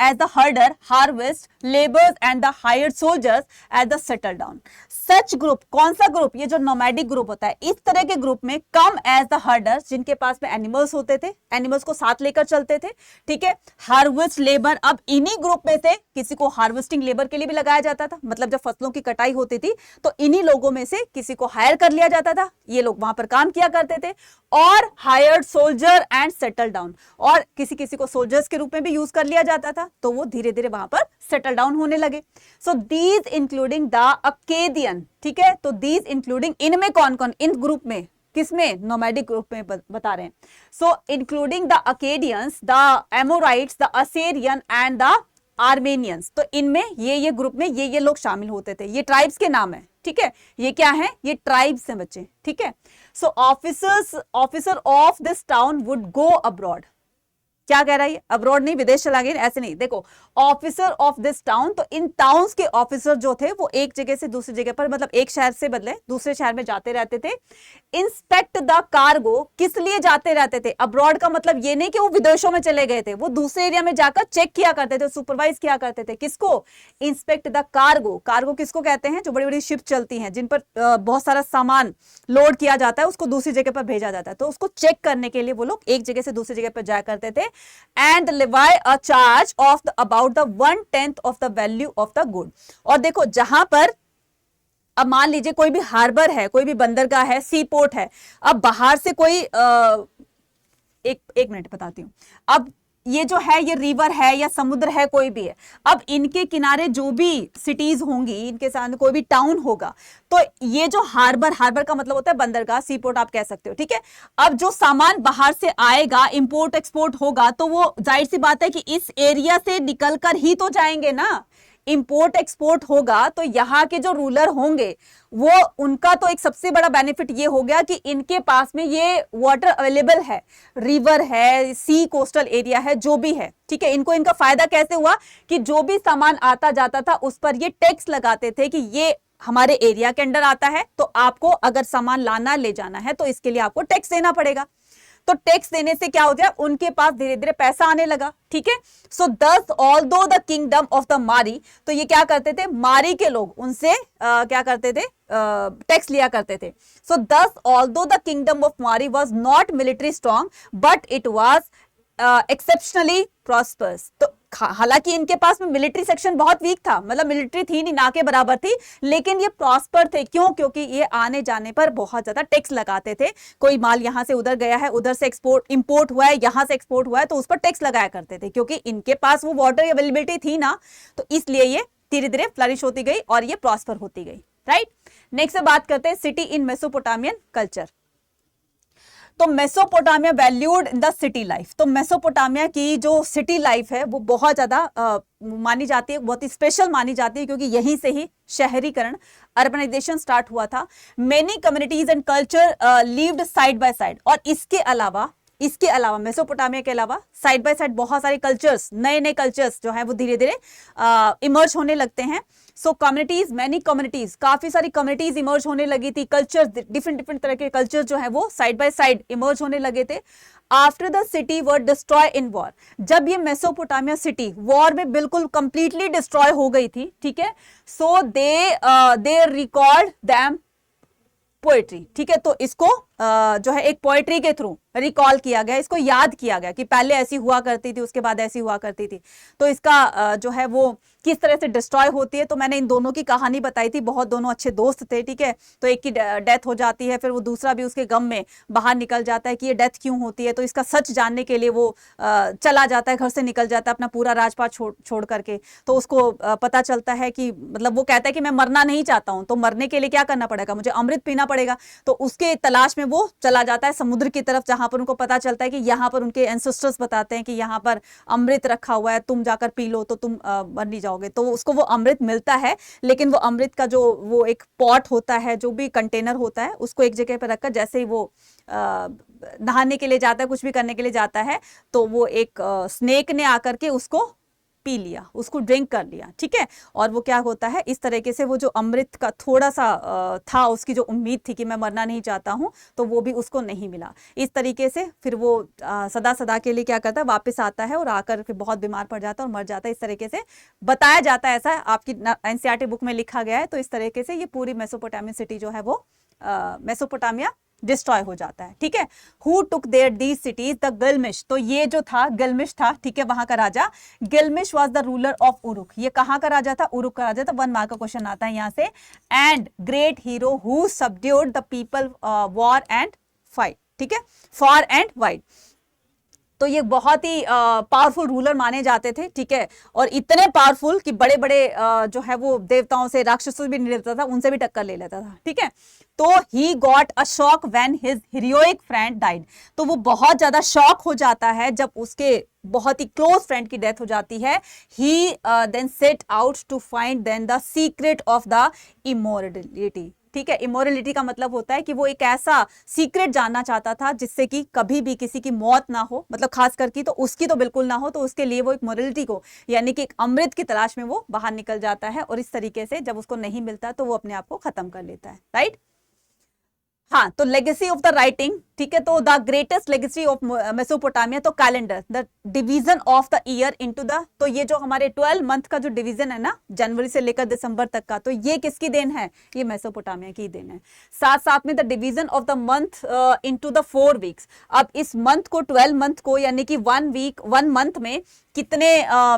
Speaker 1: as the herder, harvest, labours and the hired soldiers as the settle down. Such group, कौन सा ग्रुप? ये जो नोमैडिक ग्रुप होता है, इस तरह के ग्रुप में कम एज द हर्डर्स, जिनके पास में एनिमल्स होते थे, एनिमल्स को साथ लेकर चलते थे। ठीक है, हार्वेस्ट लेबर, अब इन्हीं ग्रुप में से किसी को हार्वेस्टिंग लेबर के लिए भी लगाया जाता था, मतलब जब फसलों की कटाई होती थी तो इन्हीं लोगों में से किसी को हायर कर लिया जाता था, ये लोग वहां पर काम किया करते थे। और hired soldier and settle down, और किसी किसी को सोल्जर्स के रूप में भी यूज कर लिया जाता था, तो वो धीरे धीरे वहां पर सेटल डाउन होने लगे। So these including the Akkadian. ठीक है, तो दीज इंक्लूडिंग, इनमें कौन कौन, इन ग्रुप में, किसमें? नोमैडिक ग्रुप में बता रहे हैं। So including the Akkadians, the Amorites, the Assyrian and the Armenians. तो इनमें ये ग्रुप में ये लोग शामिल होते थे। ये ट्राइब्स के नाम है। ठीक है, ये क्या है? ये ट्राइब्स हैं बच्चे। ठीक है, so officer of this town would go abroad. क्या कह रहा है? अब्रॉड नहीं, विदेश चला गया, ऐसे नहीं। देखो, ऑफिसर ऑफ दिस टाउन, तो इन टाउन्स के ऑफिसर जो थे वो एक जगह से दूसरी जगह पर, मतलब एक शहर से बदले दूसरे शहर में जाते रहते थे। इंस्पेक्ट द कार्गो, किस लिए जाते रहते थे? अब्रॉड का मतलब ये नहीं कि वो विदेशों में चले गए थे, वो दूसरे एरिया में जाकर चेक किया करते थे, सुपरवाइज किया करते थे। किसको? Inspect the cargo. कार्गो किसको कहते हैं? जो बड़ी बड़ी शिप चलती हैं, जिन पर बहुत सारा सामान लोड किया जाता है, उसको दूसरी जगह पर भेजा जाता है, तो उसको चेक करने के लिए वो लोग एक जगह से दूसरी जगह पर जाया करते थे। And लेवाई a charge of about the 1/10 of the value of the good. और देखो, जहां पर, अब मान लीजिए कोई भी हार्बर है, कोई भी बंदरगाह है, सी पोर्ट है, अब बाहर से कोई एक मिनट बताती हूं। अब ये जो है, ये रिवर है या समुद्र है, कोई भी है, अब इनके किनारे जो भी सिटीज होंगी, इनके साथ कोई भी टाउन होगा, तो ये जो हार्बर का मतलब होता है बंदरगाह, सी पोर्ट आप कह सकते हो। ठीक है, अब जो सामान बाहर से आएगा, इंपोर्ट एक्सपोर्ट होगा, तो वो जाहिर सी बात है कि इस एरिया से निकलकर ही तो जाएंगे ना। इंपोर्ट एक्सपोर्ट होगा तो यहाँ के जो रूलर होंगे, वो, उनका तो एक सबसे बड़ा बेनिफिट ये हो गया कि इनके पास में ये वाटर अवेलेबल है, रिवर है, सी कोस्टल एरिया है, जो भी है। ठीक है, इनको इनका फायदा कैसे हुआ कि जो भी सामान आता जाता था उस पर ये टैक्स लगाते थे कि ये हमारे एरिया के अंडर आता है, तो आपको अगर सामान लाना ले जाना है तो इसके लिए आपको टैक्स देना पड़ेगा। तो टैक्स देने से क्या हो गया? उनके पास धीरे धीरे पैसा आने लगा। ठीक है, सो thus although the kingdom of the मारी, तो ये क्या करते थे? मारी के लोग उनसे क्या करते थे? टैक्स लिया करते थे। So thus although the kingdom of Mari was not military strong but it was exceptionally prosperous. तो हालांकि इनके पास में मिलिट्री सेक्शन बहुत वीक था, मतलब मिलिट्री थी नहीं, ना के बराबर थी, लेकिन ये प्रॉस्पर थे। क्यों? क्योंकि ये आने जाने पर बहुत ज्यादा टैक्स लगाते थे। कोई माल यहां से उधर गया है, उधर से एक्सपोर्ट इंपोर्ट हुआ है, यहां से एक्सपोर्ट हुआ है, तो उस पर टैक्स लगाया करते थे, क्योंकि इनके पास वो वाटर अवेलेबिलिटी थी ना, तो इसलिए ये धीरे धीरे फ्लरिश होती गई और ये प्रॉस्पर होती गई, राइट। नेक्स्ट बात करते हैं सिटी इन मेसोपोटामियन कल्चर। तो Mesopotamia valued in the city life. तो मेसोपोटामिया की जो सिटी लाइफ है वो बहुत ज्यादा मानी जाती है, बहुत ही स्पेशल मानी जाती है, क्योंकि यहीं से ही शहरीकरण, अर्बनाइजेशन स्टार्ट हुआ था। Many communities and culture lived side by side. और इसके अलावा मेसोपोटामिया के अलावा साइड बाय साइड बहुत सारे कल्चर्स, नए नए कल्चर्स जो है वो धीरे धीरे इमर्ज होने लगते हैं। सो कम्युनिटीज, मैनी कम्युनिटीज, काफी सारी कम्युनिटीज इमर्ज होने लगी थी। कल्चर्स, डिफरेंट डिफरेंट तरह के कल्चर जो है वो साइड बाय साइड इमर्ज होने लगे थे। After the city were destroy in war, जब ये मेसोपोटामिया सिटी वॉर में बिल्कुल कंप्लीटली डिस्ट्रॉय हो गई थी, ठीक है, सो दे रिकॉर्ड दैम पोएट्री, ठीक है। तो इसको जो है एक पोएट्री के थ्रू रिकॉल किया गया, इसको याद किया गया कि पहले ऐसी हुआ करती थी, उसके बाद ऐसी हुआ करती थी। तो इसका जो है वो किस तरह से डिस्ट्रॉय होती है, तो मैंने इन दोनों की कहानी बताई थी। बहुत दोनों अच्छे दोस्त थे, ठीक है। तो एक की डेथ हो जाती है, फिर वो दूसरा भी उसके गम में बाहर निकल जाता है कि ये डेथ क्यों होती है। तो इसका सच जानने के लिए वो चला जाता है, घर से निकल जाता है अपना पूरा राजपाट छोड़ करके। तो उसको पता चलता है कि मतलब वो कहता है कि मैं मरना नहीं चाहता हूं, तो मरने के लिए क्या करना पड़ेगा, मुझे अमृत पीना पड़ेगा। तो उसके तलाश में वो चला जाता है समुद्र की तरफ, जहां पर उनको पता चलता है कि यहाँ पर उनके एंसेस्टर्स बताते हैं कि यहाँ पर अमृत रखा हुआ है, तुम जाकर पी लो तो तुम मर नहीं जाओगे। तो उसको वो अमृत मिलता है, लेकिन वो अमृत का जो वो एक पॉट होता है, जो भी कंटेनर होता है, उसको एक जगह पर रखकर जैसे ही वो नहाने के लिए जाता है, कुछ भी करने के लिए जाता है, तो वो एक स्नेक ने आकर के उसको पी लिया, उसको ड्रिंक कर लिया, ठीक है। और वो क्या होता है, इस तरीके से वो जो अमृत का थोड़ा सा था, उसकी जो उम्मीद थी कि मैं मरना नहीं चाहता हूं, तो वो भी उसको नहीं मिला। इस तरीके से फिर वो सदा सदा के लिए क्या करता है, वापस आता है और आकर फिर बहुत बीमार पड़ जाता है और मर जाता है। इस तरीके से बताया जाता है, ऐसा आपकी एनसीईआरटी बुक में लिखा गया है। तो इस तरीके से ये पूरी मेसोपोटामियन सिटी जो है वो मेसोपोटामिया डिस्ट्रॉय हो जाता है, ठीक है। Who took there these cities, the Gilgamesh. तो ये जो था गिलमिश था, ठीक है, वहां का राजा Gilgamesh was the ruler of Uruk. ये कहां का राजा था? उरुक का राजा था। 1 मार्क का क्वेश्चन आता है यहां से। And great hero who subdued the people war and fight, ठीक है, फॉर एंड वाइड। तो ये बहुत ही पावरफुल रूलर माने जाते थे, ठीक है। और इतने पावरफुल कि बड़े बड़े जो है वो देवताओं से, राक्षसों भी नहीं लेता था, उनसे भी टक्कर ले लेता था, ठीक है। तो he got a shock when his heroic friend died. तो वो बहुत ज्यादा शॉक हो जाता है जब उसके बहुत ही क्लोज फ्रेंड की डेथ हो जाती है। He then set out to find then the secret of the immortality, ठीक है। इमोरलिटी का मतलब होता है कि वो एक ऐसा सीक्रेट जानना चाहता था जिससे कि कभी भी किसी की मौत ना हो, मतलब खास करके तो उसकी तो बिल्कुल ना हो। तो उसके लिए वो एक मोरलिटी को, यानी कि एक अमृत की तलाश में वो बाहर निकल जाता है, और इस तरीके से जब उसको नहीं मिलता तो वो अपने आप को खत्म कर लेता है, राइट। हाँ, तो लेगेसी ऑफ द राइटिंग, ठीक है। तो the greatest legacy of Mesopotamia, तो calendar, the division of the year into the, तो ये जो हमारे 12 मंथ का जो डिवीजन है ना, जनवरी से लेकर दिसंबर तक का, तो ये किसकी देन है? ये मेसोपोटामिया की देन है। साथ साथ में the division of the month into the 4 weeks. अब इस मंथ को, 12 मंथ को, यानी कि 1 मंथ में कितने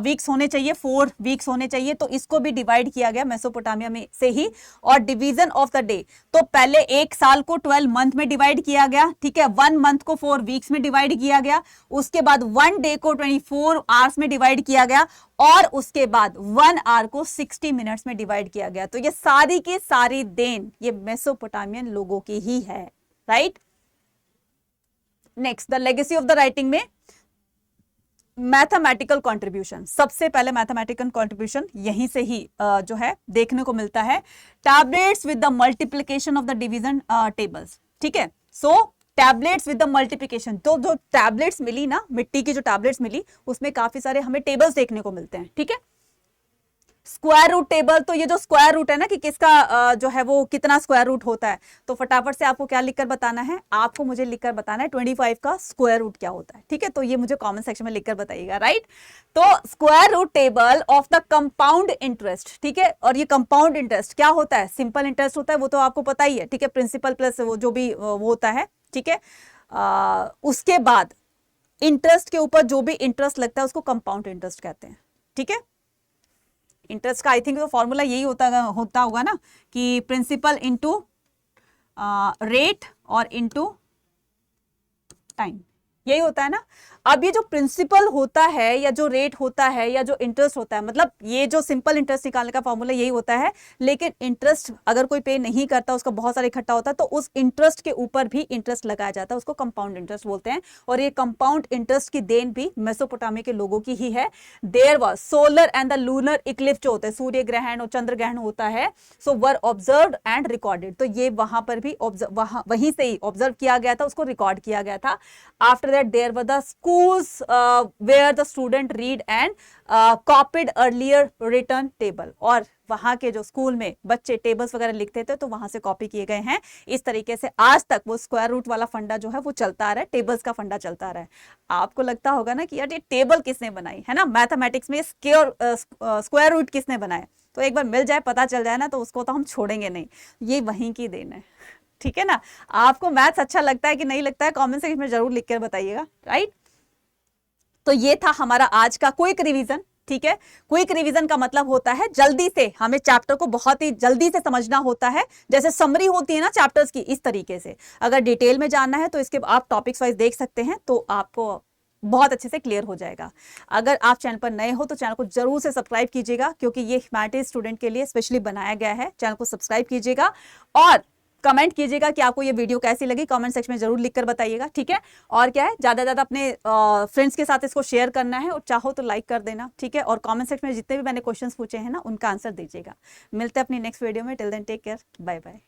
Speaker 1: वीक्स होने चाहिए? 4 वीक्स होने चाहिए। तो इसको भी डिवाइड किया गया मेसोपोटामिया में से ही। और डिवीजन ऑफ द डे, तो पहले एक साल को 12 मंथ में डिवाइड किया गया, ठीक है। 1 मंथ को 4 वीक्स में डिवाइड किया गया। उसके बाद 1 डे को 24 आवर्स में डिवाइड किया गया, और उसके बाद 1 आवर को 60 मिनट्स में डिवाइड किया गया। तो ये सारी की सारी देन ये मेसोपोटामियन लोगों की ही है, right. Next, the legacy of the writing में मैथमेटिकल कंट्रीब्यूशन। सबसे पहले मैथमेटिकल कंट्रीब्यूशन यहीं से ही जो है देखने को मिलता है। Tablets with the multiplication of the division tables, ठीक है। सो टैबलेट्स विद द मल्टीप्लिकेशन, तो जो टैबलेट्स मिली ना, मिट्टी की जो टैबलेट्स मिली, उसमें काफी सारे हमें टेबल्स देखने को मिलते हैं, ठीक है। स्क्वायर रूट टेबल, तो ये जो स्क्वायर रूट है ना, कि किसका जो है वो कितना स्क्वायर रूट होता है, तो फटाफट से आपको क्या लिखकर बताना है? आपको मुझे लिखकर बताना है 25 का स्क्वायर रूट क्या होता है, ठीक है। तो ये मुझे कमेंट सेक्शन में लिखकर बताइएगा, राइट। तो square root table of the compound interest, ठीक है। और ये कंपाउंड इंटरेस्ट क्या होता है? सिंपल इंटरेस्ट होता है, वो तो आपको पता ही है, ठीक है। प्रिंसिपल प्लस वो जो भी वो होता है, ठीक है। उसके बाद इंटरेस्ट के ऊपर जो भी इंटरेस्ट लगता है उसको कंपाउंड इंटरेस्ट कहते हैं, ठीक है। इंटरेस्ट का आई थिंक तो फॉर्मूला यही होता होगा ना कि प्रिंसिपल इनटू रेट और इनटू टाइम, यही होता है ना। अब ये जो प्रिंसिपल होता है या जो रेट होता है या जो इंटरेस्ट होता है, मतलब ये जो सिंपल इंटरेस्ट निकालने का फॉर्मूला यही होता है, लेकिन इंटरेस्ट अगर कोई पे नहीं करता, उसका बहुत सारा इकट्ठा होता है, तो उस इंटरेस्ट के ऊपर भी इंटरेस्ट लगाया जाता है, उसको कंपाउंड इंटरेस्ट बोलते हैं। और ये कंपाउंड इंटरेस्ट की देन भी मेसोपोटामिया के लोगों की ही है। There was solar and the lunar eclipse जो होते हैं, सूर्य ग्रहण और चंद्र ग्रहण होता है, सो वर ऑब्जर्व्ड एंड रिकॉर्डेड। तो ये वहां पर भी वहीं से ही ऑब्जर्व किया गया था, उसको रिकॉर्ड किया गया था। After that there were the schools where the student read and copied earlier written table, और वहां के जो स्कूल में बच्चे टेबल्स वगैरह लिखते थे तो वहां से कॉपी किए गए हैं। इस तरीके से आज तक वो स्क्वायर रूट वाला फंडा जो है वो चलता आ रहा है, टेबल्स का फंडा चलता आ रहा है। आपको लगता होगा ना कि यार ये टेबल किसने बनाई है ना, मैथमेटिक्स में स्क्वायर रूट किसने बनाया, तो एक बार मिल जाए, पता चल जाए ना, तो उसको तो हम छोड़ेंगे नहीं, ये वहीं की देन है, ठीक है ना। आपको मैथ्स अच्छा लगता है कि नहीं लगता है, कमेंट सेक्शन में जरूर लिख कर बताइएगा, राइट। तो ये था हमारा आज का क्विक रिवीजन, ठीक है। क्विक रिवीजन का मतलब होता है जल्दी से हमें चैप्टर को बहुत ही जल्दी से समझना होता है, जैसे समरी होती है ना चैप्टर्स की, इस तरीके से। अगर डिटेल में जानना है तो इसके आप टॉपिक्स वाइज देख सकते हैं, तो आपको बहुत अच्छे से क्लियर हो जाएगा। अगर आप चैनल पर नए हो तो चैनल को जरूर से सब्सक्राइब कीजिएगा, क्योंकि ये ह्यूमैनिटीज स्टूडेंट के लिए स्पेशली बनाया गया है। चैनल को सब्सक्राइब कीजिएगा और कमेंट कीजिएगा कि आपको ये वीडियो कैसी लगी, कमेंट सेक्शन में जरूर लिखकर बताइएगा, ठीक है। और क्या है, ज्यादा ज्यादा अपने फ्रेंड्स के साथ इसको शेयर करना है, और चाहो तो लाइक कर देना, ठीक है। और कमेंट सेक्शन में जितने भी मैंने क्वेश्चंस पूछे हैं ना, उनका आंसर दीजिएगा। मिलते हैं अपनी नेक्स्ट वीडियो में, till then take care, bye bye.